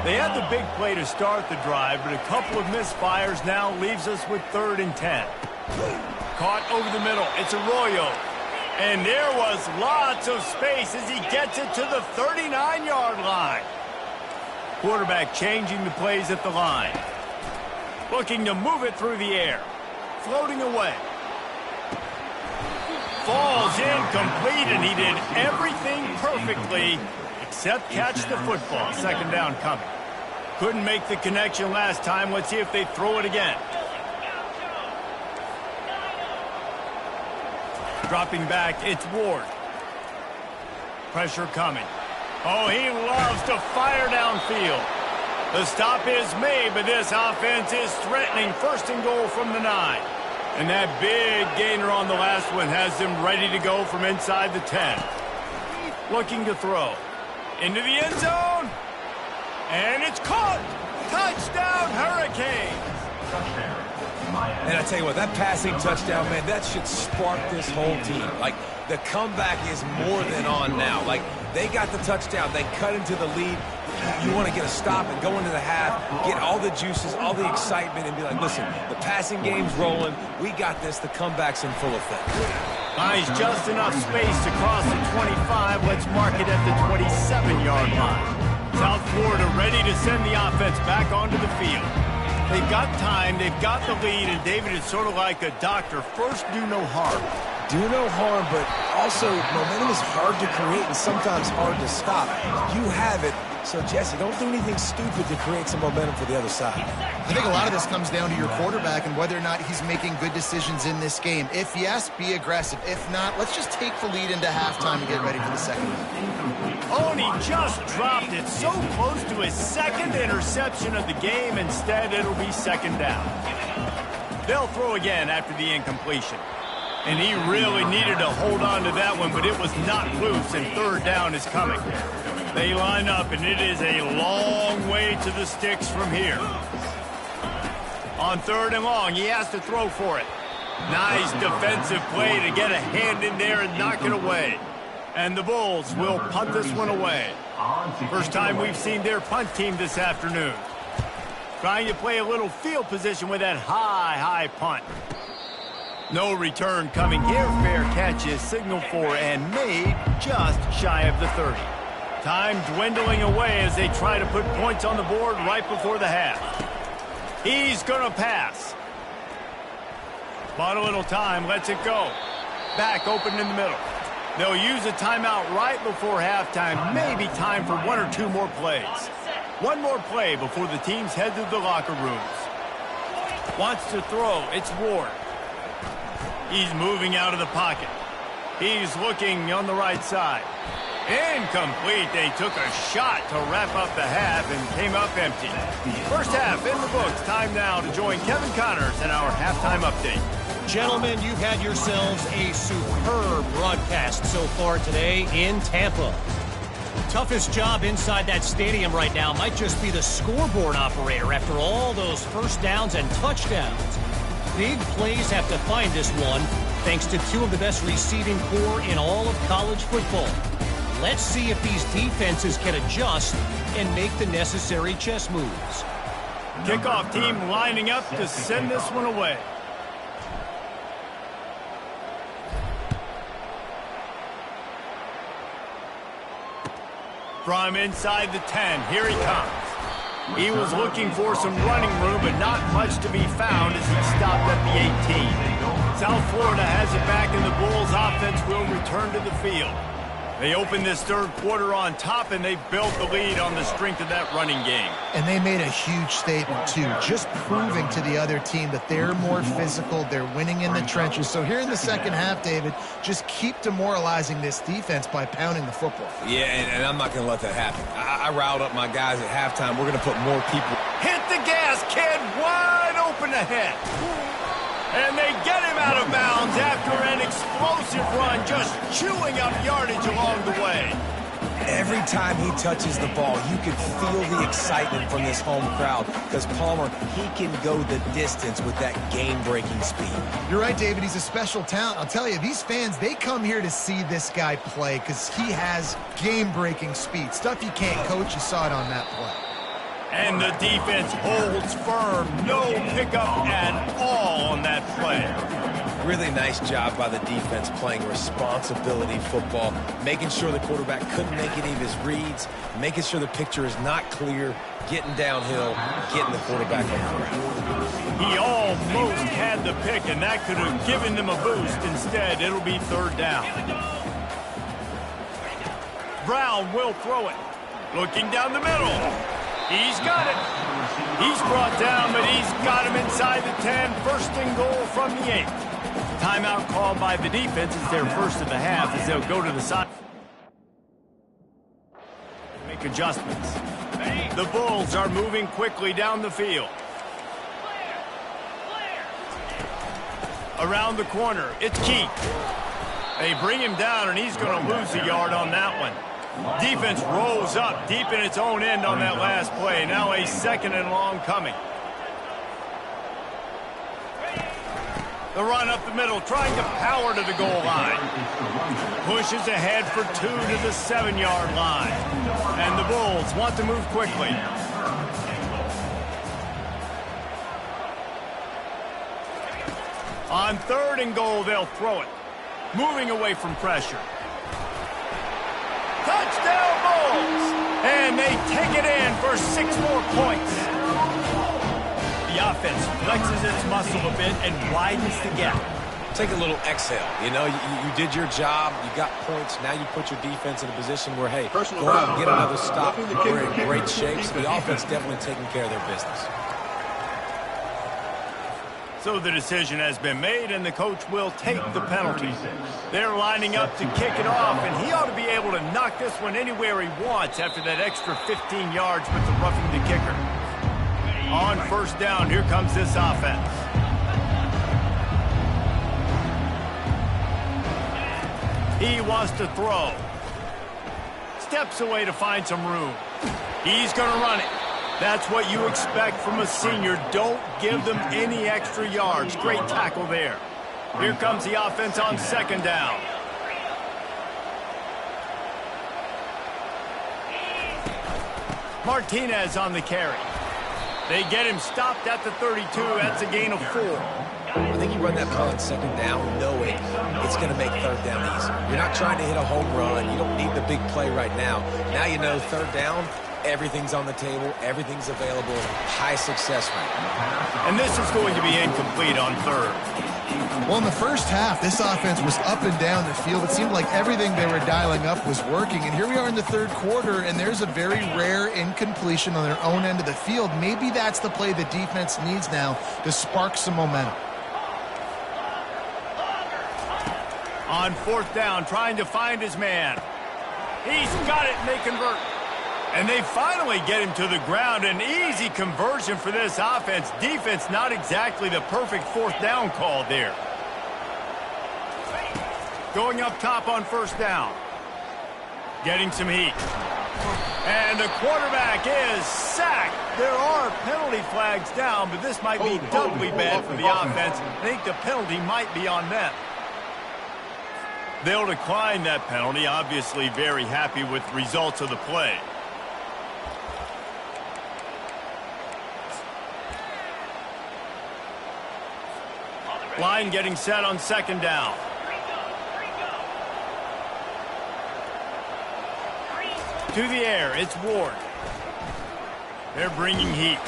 They had the big play to start the drive, but a couple of misfires now leaves us with 3rd and 10. Caught over the middle. It's Arroyo. And there was lots of space as he gets it to the 39-yard line. Quarterback changing the plays at the line. Looking to move it through the air. Floating away. Falls incomplete, and he did everything perfectly except catch the football. 2nd down coming. Couldn't make the connection last time. Let's see if they throw it again. Dropping back, it's Ward. Pressure coming. Oh, he loves to fire downfield. The stop is made, but this offense is threatening. First and goal from the 9. And that big gainer on the last one has them ready to go from inside the 10. Looking to throw. Into the end zone. And it's caught. Touchdown, Hurricanes. And I tell you what, that passing touchdown, man, that should spark this whole team. Like, the comeback is more than on now. Like, they got the touchdown. They cut into the lead. You want to get a stop and go into the half, get all the juices, all the excitement, and be like, listen, the passing game's rolling. We got this. The comeback's in full effect. Nice, just enough space to cross the 25. Let's mark it at the 27-yard line. South Florida ready to send the offense back onto the field. They've got time, they've got the lead, and David is sort of like a doctor. First, do no harm. Do no harm, but also momentum is hard to create and sometimes hard to stop. You have it, so Jesse, don't do anything stupid to create some momentum for the other side. I think a lot of this comes down to your quarterback and whether or not he's making good decisions in this game. If yes, be aggressive. If not, let's just take the lead into halftime and get ready for the second half. Oh, and he just dropped it so close to his second interception of the game. Instead, it'll be second down. They'll throw again after the incompletion. And he really needed to hold on to that one, but it was not loose, and third down is coming. They line up, and it is a long way to the sticks from here. On third and long, he has to throw for it. Nice defensive play to get a hand in there and knock it away. And the Bulls will punt this one away. First time we've seen their punt team this afternoon. Trying to play a little field position with that high punt. No return coming here. Fair catch is signaled for and made just shy of the 30. Time dwindling away as they try to put points on the board right before the half. He's going to pass. Bought a little time, lets it go. Back open in the middle. They'll use a timeout right before halftime. Maybe time for one or two more plays. One more play before the teams head to the locker rooms. Wants to throw. It's Ward. He's moving out of the pocket. He's looking on the right side. Incomplete. They took a shot to wrap up the half and came up empty. First half in the books. Time now to join Kevin Connors in our halftime update. Gentlemen, you've had yourselves a superb broadcast so far today in Tampa. Toughest job inside that stadium right now might just be the scoreboard operator after all those first downs and touchdowns. Big plays have to find this one, thanks to two of the best receiving corps in all of college football. Let's see if these defenses can adjust and make the necessary chess moves. Kickoff team lining up to send this one away. From inside the 10, here he comes. He was looking for some running room, but not much to be found as he stopped at the 18. South Florida has it back, and the Bulls offense will return to the field. They opened this third quarter on top, and they built the lead on the strength of that running game. And they made a huge statement, too, just proving to the other team that they're more physical, they're winning in the trenches. So here in the second half, David, just keep demoralizing this defense by pounding the football. Yeah, and I'm not going to let that happen. I riled up my guys at halftime. We're going to put more people. Hit the gas, kid, wide open ahead. And they get him out of bounds after an explosive run, just chewing up yardage along the way. Every time he touches the ball, you can feel the excitement from this home crowd because Palmer, he can go the distance with that game-breaking speed. You're right, David. He's a special talent. I'll tell you, these fans, they come here to see this guy play because he has game-breaking speed. Stuff you can't coach. You saw it on that play. And the defense holds firm. No pickup at all on that play. Really nice job by the defense playing responsibility football, making sure the quarterback couldn't make any of his reads, making sure the picture is not clear, getting downhill, getting the quarterback on the ground. He almost had the pick, and that could have given them a boost. Instead, it'll be third down. Brown will throw it. Looking down the middle. He's got it. He's brought down, but he's got him inside the 10. First and goal from the 8. Timeout called by the defense. It's their first of the half as they'll go to the side. Make adjustments. The Bulls are moving quickly down the field. Around the corner, it's Keith. They bring him down, and he's going to lose a yard on that one. Defense rolls up deep in its own end on that last play. Now a 2nd and long coming. The run up the middle, trying to power to the goal line. Pushes ahead for 2 to the 7-yard line. And the Bulls want to move quickly. On 3rd and goal, they'll throw it. Moving away from pressure. Touchdown Bulls! And they take it in for 6 more points. The offense flexes its muscle a bit and widens the gap. Take a little exhale. You know, you did your job. You got points. Now you put your defense in a position where, hey, go out and get another stop. We're in great shape. So the offense definitely taking care of their business. So the decision has been made, and the coach will take the penalty. They're lining up to kick it off, and he ought to be able to knock this one anywhere he wants after that extra 15 yards with the roughing the kicker. On 1st down, here comes this offense. He wants to throw. Steps away to find some room. He's going to run it. That's what you expect from a senior. Don't give them any extra yards. Great tackle there. Here comes the offense on 2nd down. Martinez on the carry. They get him stopped at the 32. That's a gain of 4. I think you run that play on 2nd down knowing it's going to make 3rd down easy. You're not trying to hit a home run. You don't need the big play right now. Now you know 3rd down, everything's on the table, everything's available, high success rate. And this is going to be incomplete on 3rd. Well, in the first half, this offense was up and down the field. It seemed like everything they were dialing up was working. And here we are in the 3rd quarter, and there's a very rare incompletion on their own end of the field. Maybe that's the play the defense needs now to spark some momentum. On 4th down, trying to find his man. He's got it, and they convert. And they finally get him to the ground. An easy conversion for this offense. Defense, not exactly the perfect 4th down call there. Going up top on 1st down. Getting some heat. And the quarterback is sacked. There are penalty flags down, but this might be doubly bad for the offense. I think the penalty might be on them. They'll decline that penalty. Obviously very happy with the results of the play. Line getting set on 2nd down. To the air, it's Ward. They're bringing heat.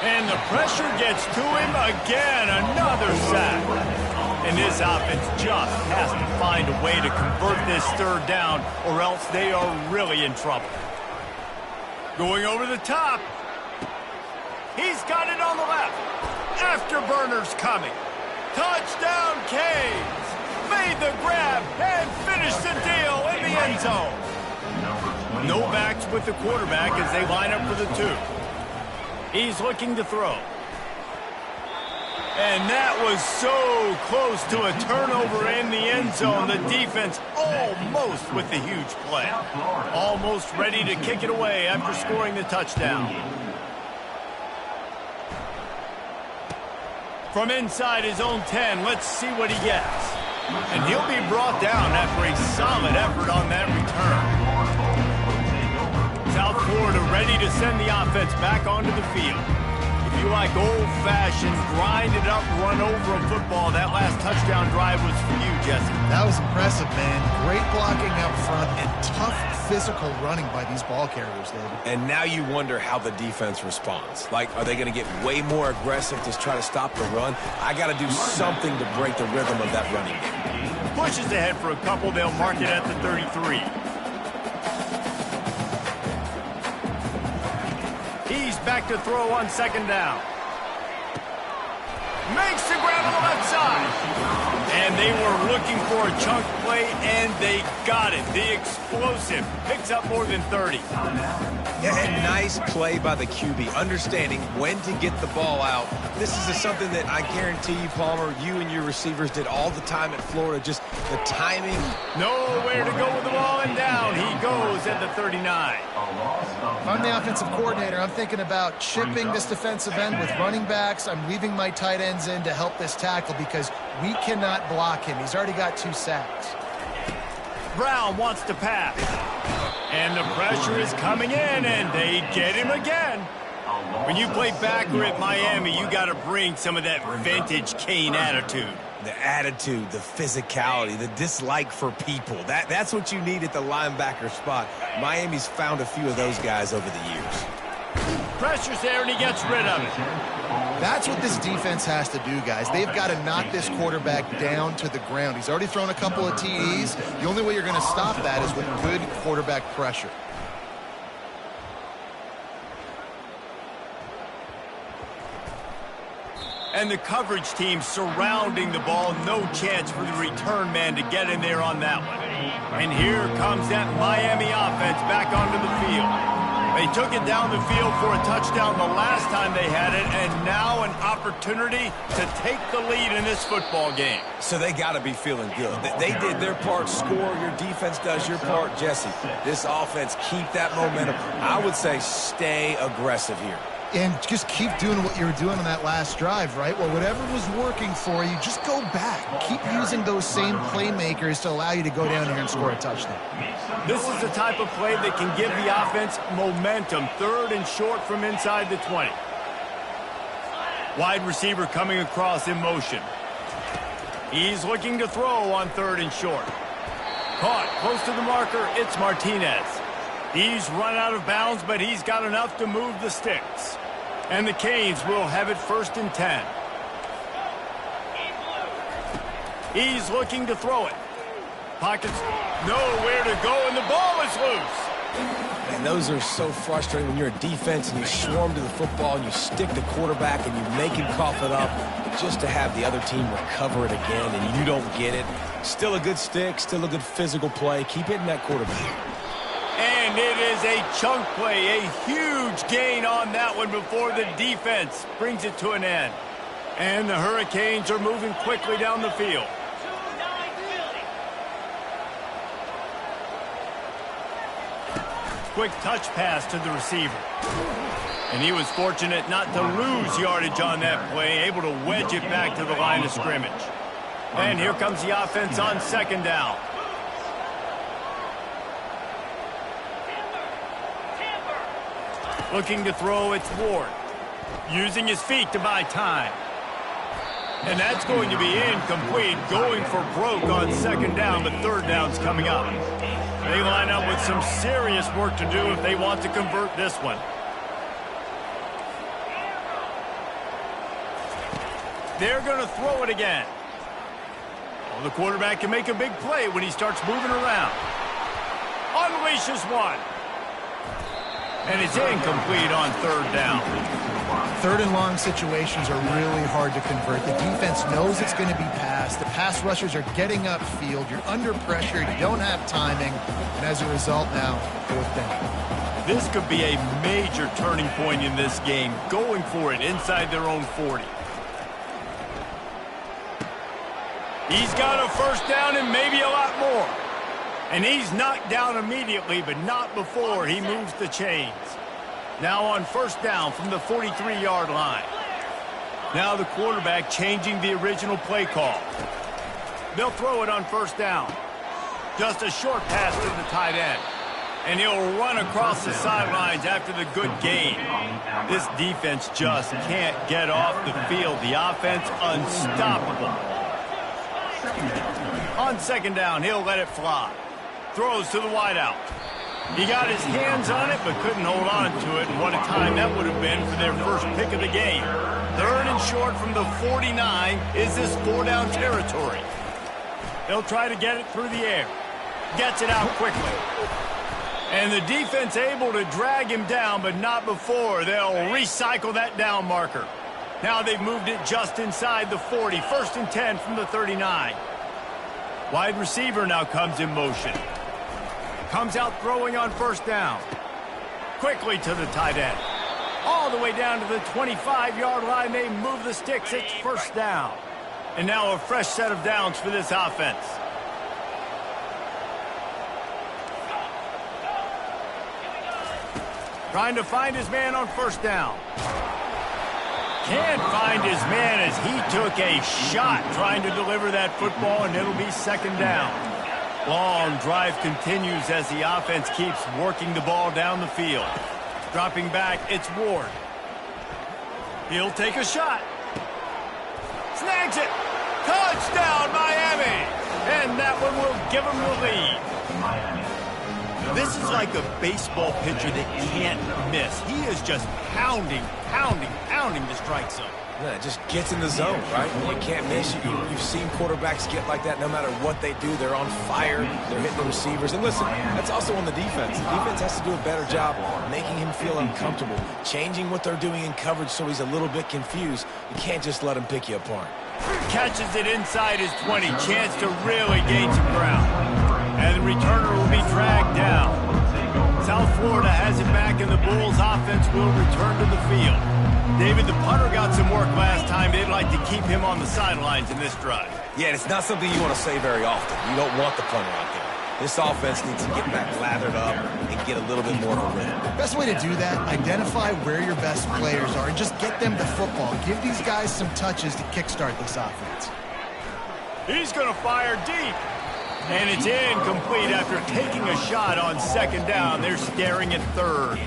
And the pressure gets to him again. Another sack. And this offense just has to find a way to convert this 3rd down, or else they are really in trouble. Going over the top. He's got it on the left. Afterburner's coming. Touchdown, Canes! Made the grab and finished the deal in the end zone. No backs with the quarterback as they line up for the 2. He's looking to throw. And that was so close to a turnover in the end zone. The defense almost with the huge play. Almost ready to kick it away after scoring the touchdown. From inside his own 10, let's see what he gets. And he'll be brought down after a solid effort on that return. South Florida ready to send the offense back onto the field. If you like old-fashioned, grind-it-up, run-over of football, that last touchdown drive was for you, Jesse. That was impressive, man. Great blocking up front and tough physical running by these ball carriers, David. And now you wonder how the defense responds. Like, are they going to get way more aggressive to try to stop the run? I got to do something to break the rhythm of that running game. Pushes ahead for a couple. They'll mark it at the 33. He's back to throw on 2nd down. Makes the grab on the left side. And they were looking for a chunk play, and they got it. The explosive picks up more than 30. Yeah, and nice play by the QB, understanding when to get the ball out. This is something that I guarantee you, Palmer, you and your receivers did all the time at Florida, just the timing. Nowhere to go with the ball, and down he goes at the 39. If I'm the offensive coordinator, I'm thinking about chipping this defensive end with running backs. I'm leaving my tight ends in to help this tackle because we cannot block him. He's already got 2 sacks. Brown wants to pass. And the pressure is coming in, and they get him again. When you play backer at Miami, you got to bring some of that vintage Kane attitude. The attitude, the physicality, the dislike for people. That's what you need at the linebacker spot. Miami's found a few of those guys over the years. Pressure's there, and he gets rid of it. That's what this defense has to do, guys. They've got to knock this quarterback down to the ground. He's already thrown a couple of TDs. The only way you're going to stop that is with good quarterback pressure. And the coverage team surrounding the ball. No chance for the return man to get in there on that one. And here comes that Miami offense back onto the field. They took it down the field for a touchdown the last time they had it, and now an opportunity to take the lead in this football game. So they got to be feeling good. They did their part, score. Your defense does your part, Jesse. This offense, keep that momentum. I would say stay aggressive here. And just keep doing what you were doing on that last drive, right? Well, whatever was working for you, just go back. Keep using those same playmakers to allow you to go down here and score a touchdown. This is the type of play that can give the offense momentum. 3rd and short from inside the 20. Wide receiver coming across in motion. He's looking to throw on 3rd and short. Caught close to the marker. It's Martinez. He's run out of bounds, but he's got enough to move the sticks. And the Canes will have it 1st and 10. He's looking to throw it. Pockets nowhere to go, and the ball is loose. And those are so frustrating when you're a defense and you swarm to the football and you stick the quarterback and you make him cough it up just to have the other team recover it again and you don't get it. Still a good stick, still a good physical play. Keep hitting that quarterback. And it is a chunk play, a huge gain on that one before the defense brings it to an end. And the Hurricanes are moving quickly down the field. Quick touch pass to the receiver. And he was fortunate not to lose yardage on that play, able to wedge it back to the line of scrimmage. And here comes the offense on 2nd down. Looking to throw, it's Ward. Using his feet to buy time. And that's going to be incomplete. Going for broke on 2nd down, but 3rd down's coming up. They line up with some serious work to do if they want to convert this one. They're going to throw it again. Well, the quarterback can make a big play when he starts moving around. Unleashes one. And it's incomplete on 3rd down. 3rd and long situations are really hard to convert. The defense knows it's going to be passed. The pass rushers are getting upfield. You're under pressure. You don't have timing. And as a result now, 4th down. This could be a major turning point in this game. Going for it inside their own 40. He's got a 1st down and maybe a lot more. And he's knocked down immediately, but not before he moves the chains. Now on 1st down from the 43-yard line. Now the quarterback changing the original play call. They'll throw it on 1st down. Just a short pass to the tight end. And he'll run across the sidelines after the good gain. This defense just can't get off the field. The offense unstoppable. On 2nd down, he'll let it fly. Throws to the wideout. He got his hands on it, but couldn't hold on to it. And what a time that would have been for their first pick of the game. 3rd and short from the 49 is this 4-down territory. They'll try to get it through the air. Gets it out quickly. And the defense able to drag him down, but not before. They'll recycle that down marker. Now they've moved it just inside the 40. 1st and 10 from the 39. Wide receiver now comes in motion. Comes out throwing on 1st down. Quickly to the tight end. All the way down to the 25-yard line. They move the sticks. It's 1st down. And now a fresh set of downs for this offense. Trying to find his man on 1st down. Can't find his man as he took a shot trying to deliver that football, and it'll be 2nd down. Long drive continues as the offense keeps working the ball down the field. Dropping back, it's Ward. He'll take a shot. Snags it. Touchdown, Miami. And that one will give him the lead. This is like a baseball pitcher that can't miss. He is just pounding the strike zone. Yeah, it just gets in the zone, right? You can't miss. You've seen quarterbacks get like that no matter what they do. They're on fire. They're hitting the receivers. And listen, that's also on the defense. The defense has to do a better job making him feel uncomfortable, changing what they're doing in coverage so he's a little bit confused. You can't just let him pick you apart. Catches it inside his 20. Chance to really gain some ground. And the returner will be dragged down. South Florida has it back, and the Bulls offense will return to the field. David, the punter got some work last time. They'd like to keep him on the sidelines in this drive. Yeah, it's not something you want to say very often. You don't want the punter out there. This offense needs to get back lathered up and get a little bit more of a rhythm. Best way to do that, identify where your best players are and just get them the football. Give these guys some touches to kickstart this offense. He's going to fire deep. And it's incomplete after taking a shot on 2nd down. They're staring at 3rd.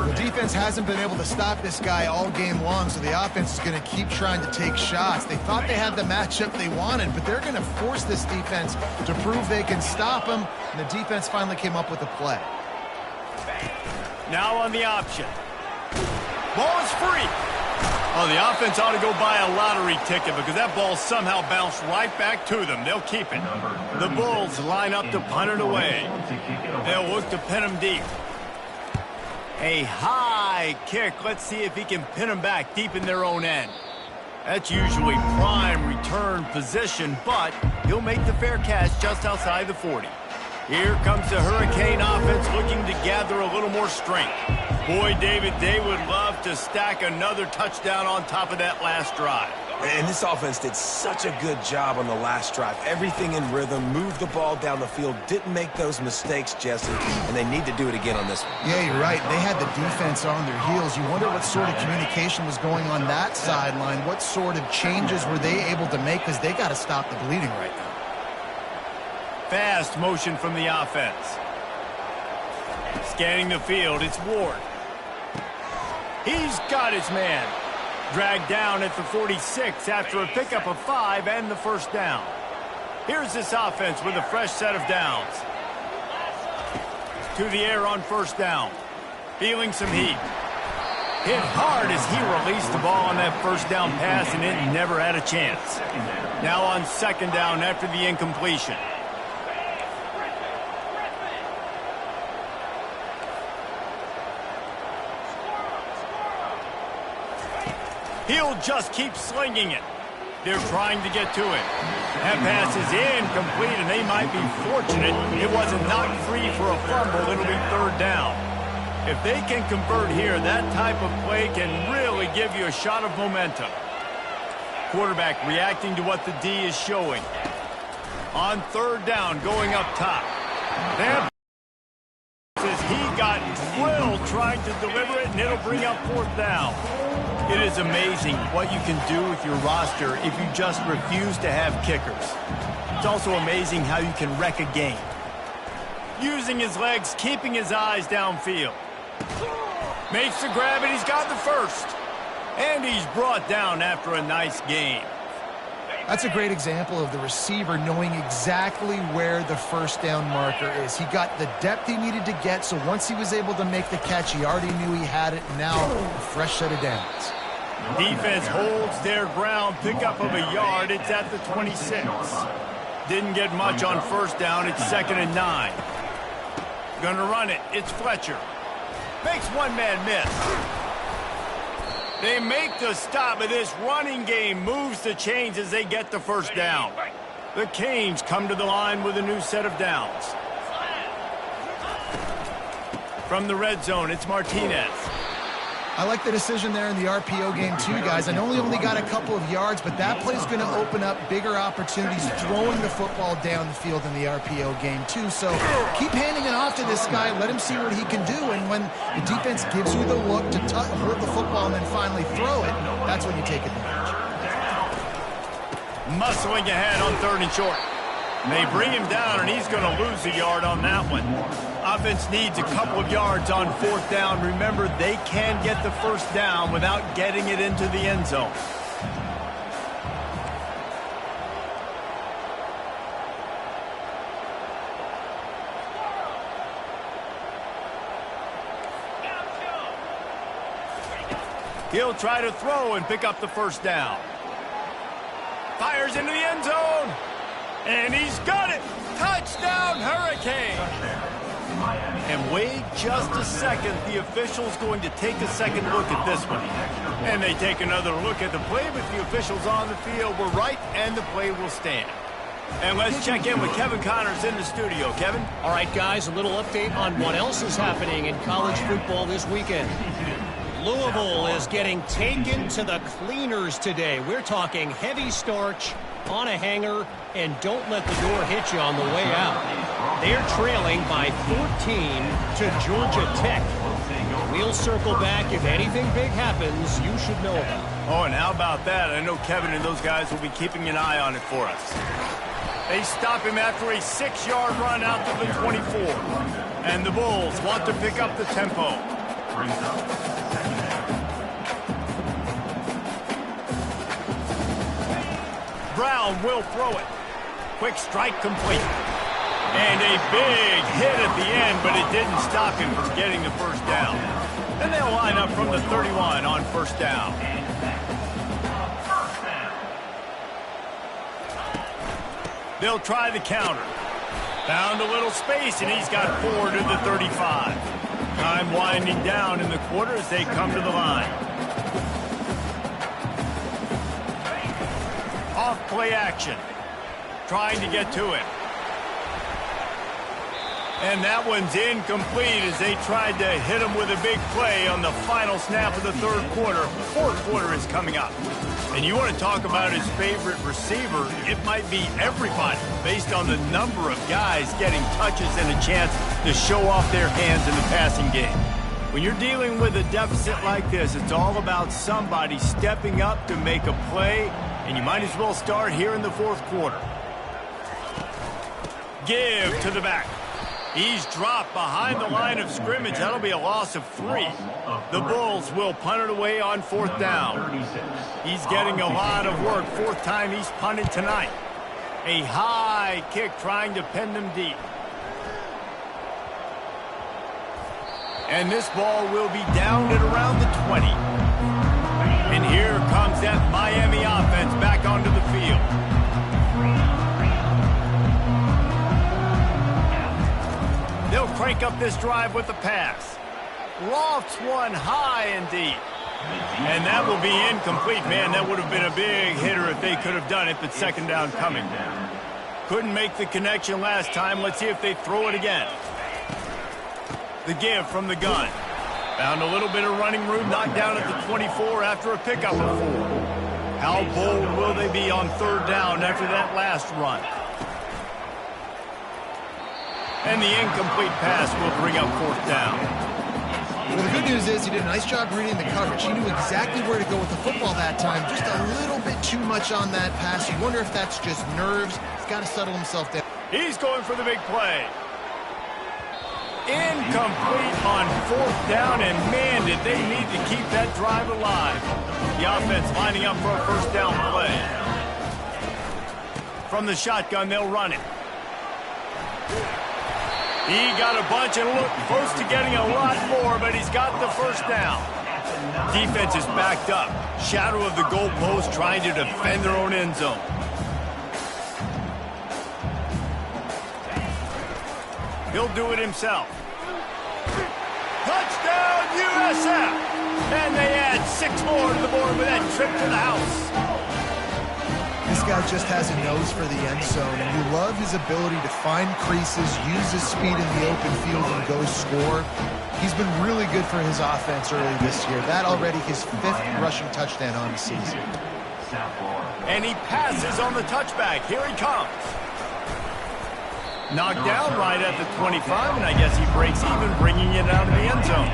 The defense hasn't been able to stop this guy all game long, so the offense is going to keep trying to take shots. They thought they had the matchup they wanted, but they're going to force this defense to prove they can stop him, and the defense finally came up with a play. Now on the option. Ball is free. Oh, the offense ought to go buy a lottery ticket because that ball somehow bounced right back to them. They'll keep it. The Bulls line up to punt it away. They'll look to pin him deep. A high kick. Let's see if he can pin them back deep in their own end. That's usually prime return position, but he'll make the fair catch just outside the 40. Here comes the Hurricane offense looking to gather a little more strength. Boy, David, they would love to stack another touchdown on top of that last drive. And this offense did such a good job on the last drive. Everything in rhythm, moved the ball down the field, didn't make those mistakes, Jesse, and they need to do it again on this one. Yeah, you're right. They had the defense on their heels. You wonder what sort of communication was going on that sideline. What sort of changes were they able to make because they got to stop the bleeding right now. Fast motion from the offense. Scanning the field, it's Ward. He's got his man. Dragged down at the 46 after a pickup of 5 and the 1st down. Here's this offense with a fresh set of downs. To the air on 1st down. Feeling some heat. Hit hard as he released the ball on that 1st down pass, and it never had a chance. Now on 2nd down after the incompletion. He'll just keep slinging it. They're trying to get to it. That pass is incomplete, and they might be fortunate it wasn't knocked free for a fumble. It'll be 3rd down. If they can convert here, that type of play can really give you a shot of momentum. Quarterback reacting to what the D is showing. On 3rd down, going up top. There says he got drilled trying to deliver it, and it'll bring up 4th down. It is amazing what you can do with your roster if you just refuse to have kickers. It's also amazing how you can wreck a game. Using his legs, keeping his eyes downfield. Makes the grab, and he's got the 1st. And he's brought down after a nice gain. That's a great example of the receiver knowing exactly where the 1st down marker is. He got the depth he needed to get, so once he was able to make the catch, he already knew he had it. Now, a fresh set of downs. Defense holds their ground, pickup of a yard. It's at the 26. Didn't get much on 1st down. It's 2nd and 9. Gonna run it. It's Fletcher. Makes one man miss. They make the stop, but this running game moves the chains as they get the first down. The Canes come to the line with a new set of downs. From the red zone, it's Martinez. I like the decision there in the RPO game too, guys. I know he only got a couple of yards, but that play's going to open up bigger opportunities throwing the football down the field in the RPO game too. So keep handing it off to this guy. Let him see what he can do. And when the defense gives you the look to hold the football and then finally throw it, that's when you take advantage. Muscling ahead on 3rd and short. They bring him down, and he's going to lose a yard on that one. Offense needs a couple of yards on 4th down. Remember, they can get the first down without getting it into the end zone. He'll try to throw and pick up the first down. Fires into the end zone. And he's got it. Touchdown, Hurricane. And wait just a second. The official's going to take a second look at this one. And they take another look at the play, but the officials on the field were right, and the play will stand. And let's check in with Kevin Connors in the studio. Kevin? All right, guys, a little update on what else is happening in college football this weekend. Louisville is getting taken to the cleaners today. We're talking heavy starch on a hanger, and don't let the door hit you on the way out. They're trailing by 14 to Georgia Tech. We'll circle back. If anything big happens, you should know about it. Oh, and how about that? I know Kevin and those guys will be keeping an eye on it for us. They stop him after a 6-yard run out to the 24. And the Bulls want to pick up the tempo. Brown will throw it. Quick strike complete. And a big hit at the end, but it didn't stop him from getting the first down. Then they'll line up from the 31 on first down. They'll try the counter. Found a little space, and he's got 4 to the 35. Time winding down in the quarter as they come to the line. Off play action. Trying to get to it. And that one's incomplete as they tried to hit him with a big play on the final snap of the 3rd quarter. 4th quarter is coming up. And you want to talk about his favorite receiver, it might be everybody based on the number of guys getting touches and a chance to show off their hands in the passing game. When you're dealing with a deficit like this, it's all about somebody stepping up to make a play, and you might as well start here in the 4th quarter. Give to the back. He's dropped behind the line of scrimmage. That'll be a loss of 3. The Bulls will punt it away on 4th down. He's getting a lot of work. 4th time he's punted tonight. A high kick trying to pin them deep. And this ball will be down at around the 20. And here comes that Miami offense back onto the field. They'll crank up this drive with the pass. Lofts one high and deep. And that will be incomplete. Man, that would have been a big hitter if they could have done it, but second down coming. Couldn't make the connection last time. Let's see if they throw it again. The give from the gun. Found a little bit of running room, knocked down at the 24 after a pickup of 4. How bold will they be on 3rd down after that last run? And the incomplete pass will bring up 4th down. Well, the good news is he did a nice job reading the coverage. He knew exactly where to go with the football that time. Just a little bit too much on that pass. You wonder if that's just nerves. He's got to settle himself down. He's going for the big play. Incomplete on 4th down, and man, did they need to keep that drive alive. The offense lining up for a first down play. From the shotgun, they'll run it. He got a bunch and looked close to getting a lot more, but he's got the first down. Defense is backed up. Shadow of the goalpost trying to defend their own end zone. He'll do it himself. Touchdown, USF! And they add 6 more to the board with that trip to the house. This guy just has a nose for the end zone, and you love his ability to find creases, use his speed in the open field, and go score. He's been really good for his offense early this year. That already his 5th rushing touchdown on the season. And he passes on the touchback. Here he comes. Knocked down right at the 25, and I guess he breaks even, bringing it out of the end zone.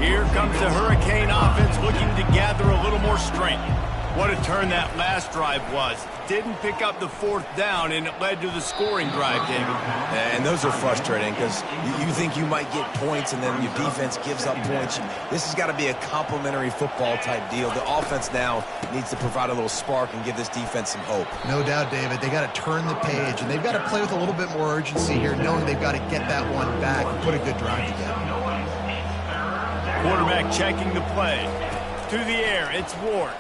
Here comes the Hurricane offense looking to gather a little more strength. What a turn that last drive was. Didn't pick up the 4th down, and it led to the scoring drive, David. And those are frustrating because you think you might get points, and then your defense gives up points. This has got to be a complimentary football type deal. The offense now needs to provide a little spark and give this defense some hope. No doubt, David. They got to turn the page, and they've got to play with a little bit more urgency here, knowing they've got to get that one back and put a good drive together. Quarterback checking the play. To the air, it's Ward.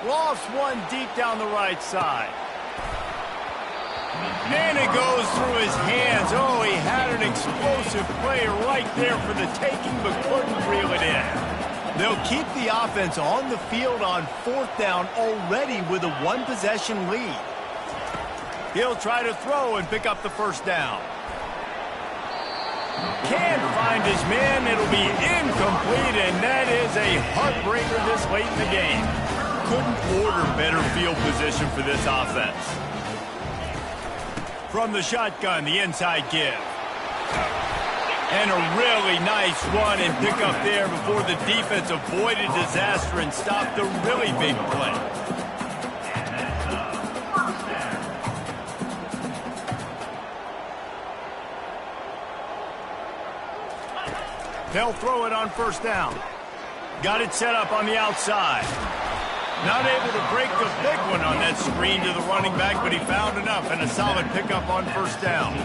Lofts one deep down the right side. And it goes through his hands. Oh, he had an explosive play right there for the taking, but couldn't reel it in. They'll keep the offense on the field on 4th down already with a 1-possession lead. He'll try to throw and pick up the 1st down. Can't find his man. It'll be incomplete, and that is a heartbreaker this late in the game. Couldn't order better field position for this offense. From the shotgun, the inside give. And a really nice run and pick up there before the defense avoided disaster and stopped the really big play. They'll throw it on 1st down. Got it set up on the outside. Not able to break the big one on that screen to the running back, but he found enough and a solid pickup on 1st down.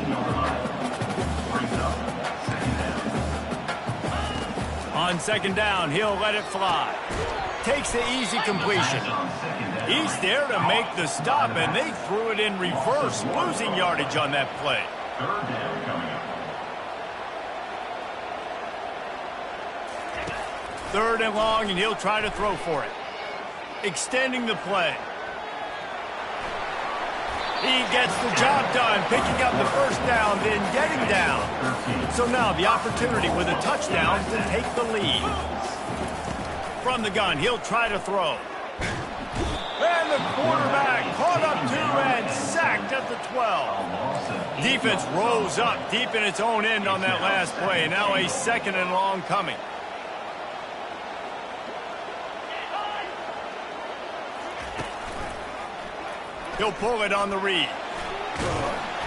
On 2nd down, he'll let it fly. Takes the easy completion. He's there to make the stop, and they threw it in reverse, losing yardage on that play. 3rd down coming up. 3rd and long, and he'll try to throw for it. Extending the play. He gets the job done, picking up the 1st down, then getting down. So now the opportunity with a touchdown to take the lead. From the gun, he'll try to throw. And the quarterback caught up to and sacked at the 12. Defense rose up deep in its own end on that last play. Now a 2nd and long coming. He'll pull it on the read.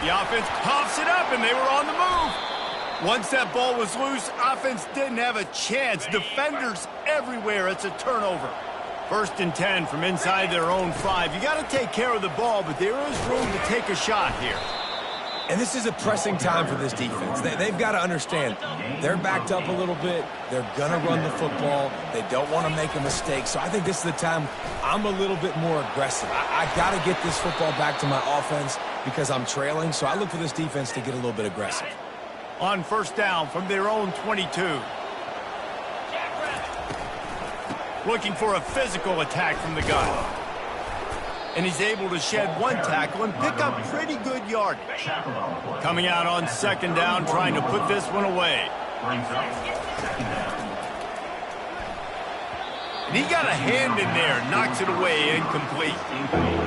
The offense pops it up, and they were on the move. Once that ball was loose, offense didn't have a chance. Defenders everywhere. It's a turnover. 1st and 10 from inside their own 5. You got to take care of the ball, but there is room to take a shot here. And this is a pressing time for this defense. They've got to understand they're backed up a little bit. They're going to run the football. They don't want to make a mistake. So I think this is the time I'm a little bit more aggressive. I got to get this football back to my offense because I'm trailing. So I look for this defense to get a little bit aggressive. On 1st down from their own 22. Looking for a physical attack from the gun. And he's able to shed 1 tackle and pick up pretty good yardage. Coming out on 2nd down, trying to put this one away. And he got a hand in there, knocks it away, incomplete.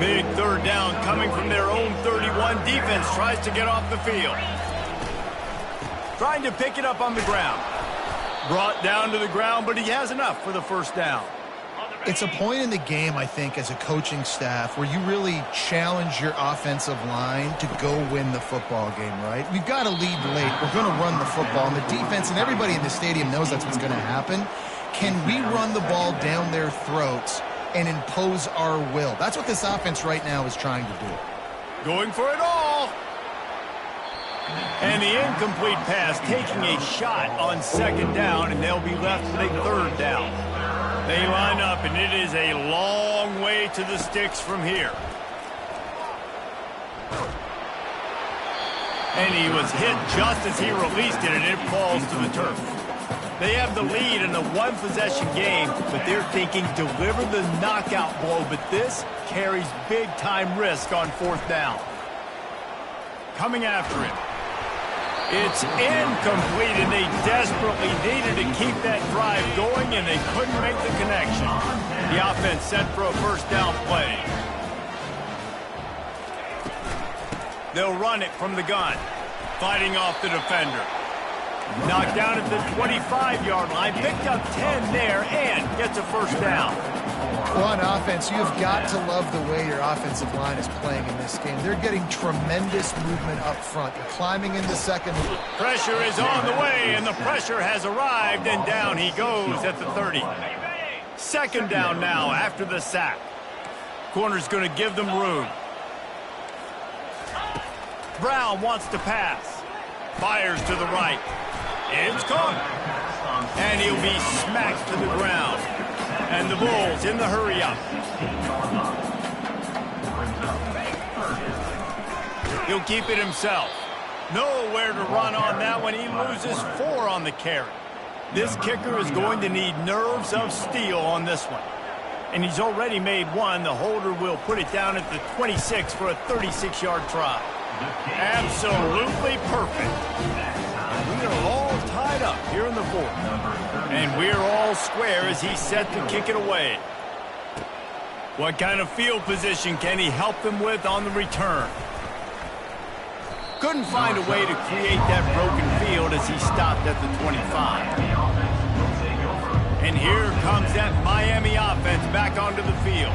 Big 3rd down coming from their own 31. Defense tries to get off the field. Trying to pick it up on the ground. Brought down to the ground, but he has enough for the 1st down. It's a point in the game, I think, as a coaching staff where you really challenge your offensive line to go win the football game, right? We've got to lead late. We're going to run the football, and the defense and everybody in the stadium knows that's what's going to happen. Can we run the ball down their throats and impose our will? That's what this offense right now is trying to do. Going for it all. And the incomplete pass taking a shot on 2nd down, and they'll be left with a 3rd down. They line up, and it is a long way to the sticks from here. And he was hit just as he released it, and it falls to the turf. They have the lead in a one-possession game, but they're thinking deliver the knockout blow, but this carries big-time risk on 4th down. Coming after it. It's incomplete, and they desperately needed to keep that drive going, and they couldn't make the connection. The offense set for a 1st down play. They'll run it from the gun, fighting off the defender. Knocked down at the 25-yard line, picked up 10 there, and gets a 1st down. Well, on offense, you've got to love the way your offensive line is playing in this game. They're getting tremendous movement up front. They're climbing in the second. Pressure is on the way, and the pressure has arrived, and down he goes at the 30. 2nd down now after the sack. Corner's going to give them room. Brown wants to pass. Fires to the right. It's caught. And he'll be smacked to the ground. And the Bulls in the hurry-up. He'll keep it himself. Nowhere to run on that one. He loses 4 on the carry. This kicker is going to need nerves of steel on this one. And he's already made one. The holder will put it down at the 26 for a 36-yard try. Absolutely perfect. We are all tied up here in the 4th. And we're all square as he's set to kick it away. What kind of field position can he help them with on the return? Couldn't find a way to create that broken field as he stopped at the 25. And here comes that Miami offense back onto the field.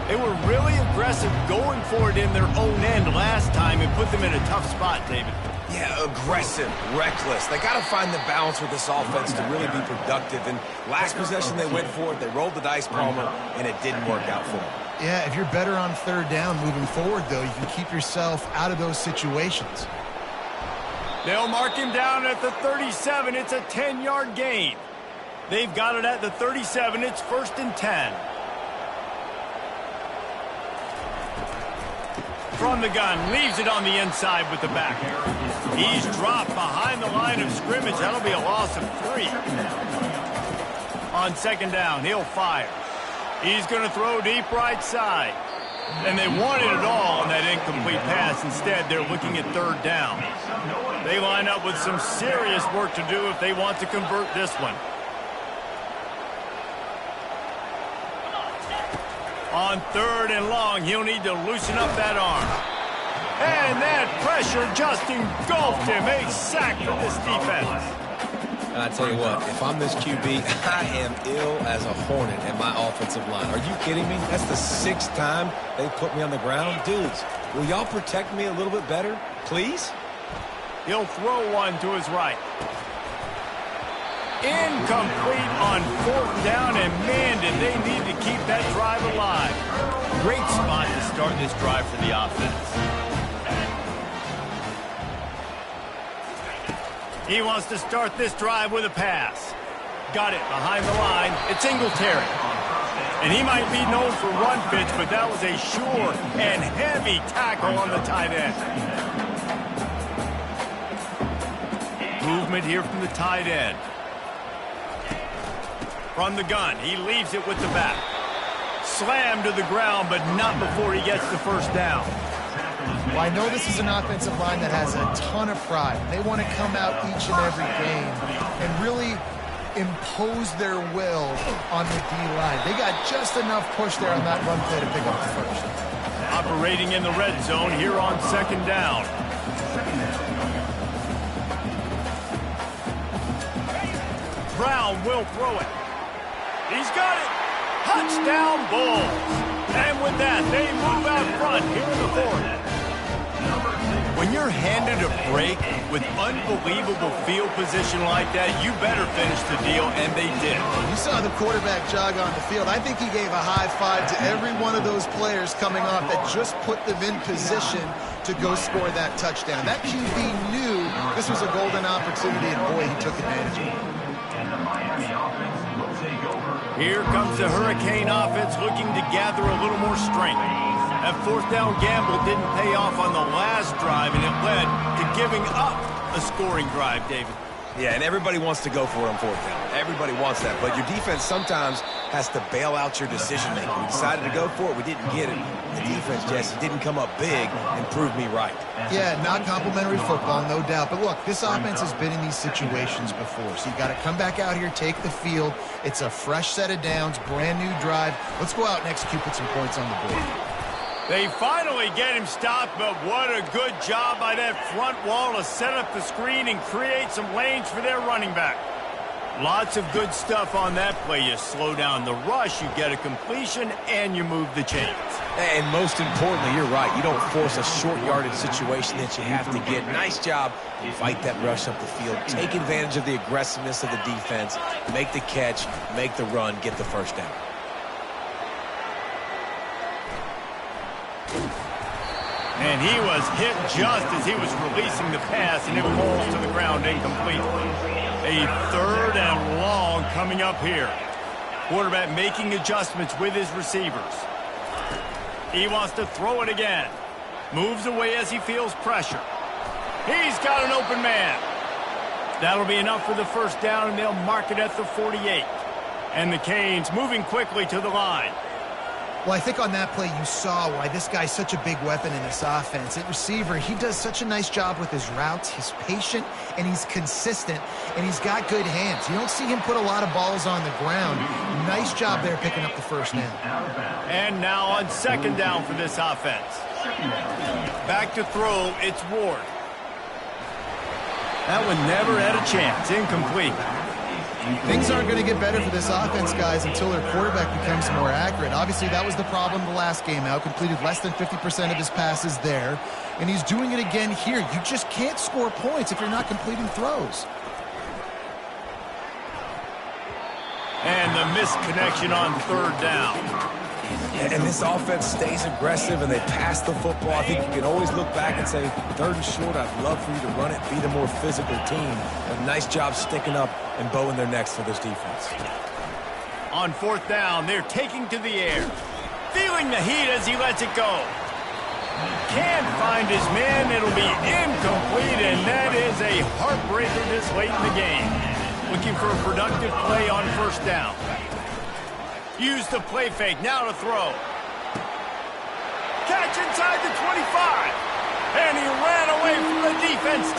They were really aggressive going for it in their own end last time and put them in a tough spot, David. Yeah, aggressive, reckless. They got to find the balance with this offense to really be productive. And last possession they went for it, they rolled the dice, Palmer, and it didn't work out for them. Yeah, if you're better on 3rd down moving forward, though, you can keep yourself out of those situations. They'll mark him down at the 37. It's a 10-yard gain. They've got it at the 37. It's 1st and 10. From the gun, leaves it on the inside with the back. He's dropped behind the line of scrimmage. That'll be a loss of 3. On 2nd down, he'll fire. He's going to throw deep right side. And they wanted it all on that incomplete pass. Instead, they're looking at 3rd down. They line up with some serious work to do if they want to convert this one. On 3rd and long, he'll need to loosen up that arm. And that pressure just engulfed him. A sack for this defense. I tell you what, if I'm this QB, I am ill as a hornet at my offensive line. Are you kidding me? That's the 6th time they put me on the ground. Dudes, will y'all protect me a little bit better, please? He'll throw one to his right. Incomplete on 4th down, and man, did they need to keep that drive alive. Great spot to start this drive for the offense. He wants to start this drive with a pass. Got it behind the line. It's Singletary. And he might be known for run fits, but that was a sure and heavy tackle on the tight end. Movement here from the tight end. From the gun, he leaves it with the back. Slammed to the ground, but not before he gets the 1st down. Well, I know this is an offensive line that has a ton of pride. They want to come out each and every game and really impose their will on the D-line. They got just enough push there on that run play to pick up the 1st. Operating in the red zone here on 2nd down. Brown will throw it. He's got it. Touchdown, Bulls. And with that, they move out front here in the 4th. When you're handed a break with unbelievable field position like that, you better finish the deal, and they did. You saw the quarterback jog on the field. I think he gave a high five to every one of those players coming off that just put them in position to go score that touchdown. That QB knew this was a golden opportunity, and boy, he took advantage of it. Here comes the Hurricane offense looking to gather a little more strength. That 4th down gamble didn't pay off on the last drive, and it led to giving up a scoring drive, David. Yeah, and everybody wants to go for it on fourth down. Everybody wants that, but your defense sometimes has to bail out your decision-making. We decided to go for it. We didn't get it. The defense, Jesse, didn't come up big and prove me right. Yeah, not complimentary football, no doubt. But look, this offense has been in these situations before, so you got to come back out here, take the field. It's a fresh set of downs, brand new drive. Let's go out and execute, put some points on the board. They finally get him stopped, but what a good job by that front wall to set up the screen and create some lanes for their running back. Lots of good stuff on that play. You slow down the rush, you get a completion, and you move the chains. And most importantly, you're right. You don't force a short yardage situation that you have to get. Nice job to fight that rush up the field. Take advantage of the aggressiveness of the defense. Make the catch, make the run, get the first down. And he was hit just as he was releasing the pass, and it falls to the ground incomplete. A 3rd and long coming up here. Quarterback making adjustments with his receivers. He wants to throw it again. Moves away as he feels pressure. He's got an open man. That'll be enough for the first down, and they'll mark it at the 48. And the Canes moving quickly to the line. Well, I think on that play you saw why this guy's such a big weapon in this offense. At receiver, he does such a nice job with his routes. He's patient, and he's consistent, and he's got good hands. You don't see him put a lot of balls on the ground. Nice job there picking up the first down. And now on 2nd down for this offense. Back to throw, it's Ward. That one never had a chance. Incomplete. Things aren't going to get better for this offense, guys, until their quarterback becomes more accurate. Obviously, that was the problem the last game out. Completed less than 50% of his passes there, and he's doing it again here. You just can't score points if you're not completing throws. And the misconnection on 3rd down. And this offense stays aggressive, and they pass the football. I think you can always look back and say, 3rd and short, I'd love for you to run it, be the more physical team. But nice job sticking up and bowing their necks for this defense. On 4th down, they're taking to the air. Feeling the heat as he lets it go. Can't find his man. It'll be incomplete, and that is a heartbreaker this late in the game. Looking for a productive play on 1st down. Use the play fake, now to throw. Catch inside the 25. And he ran away from the defense.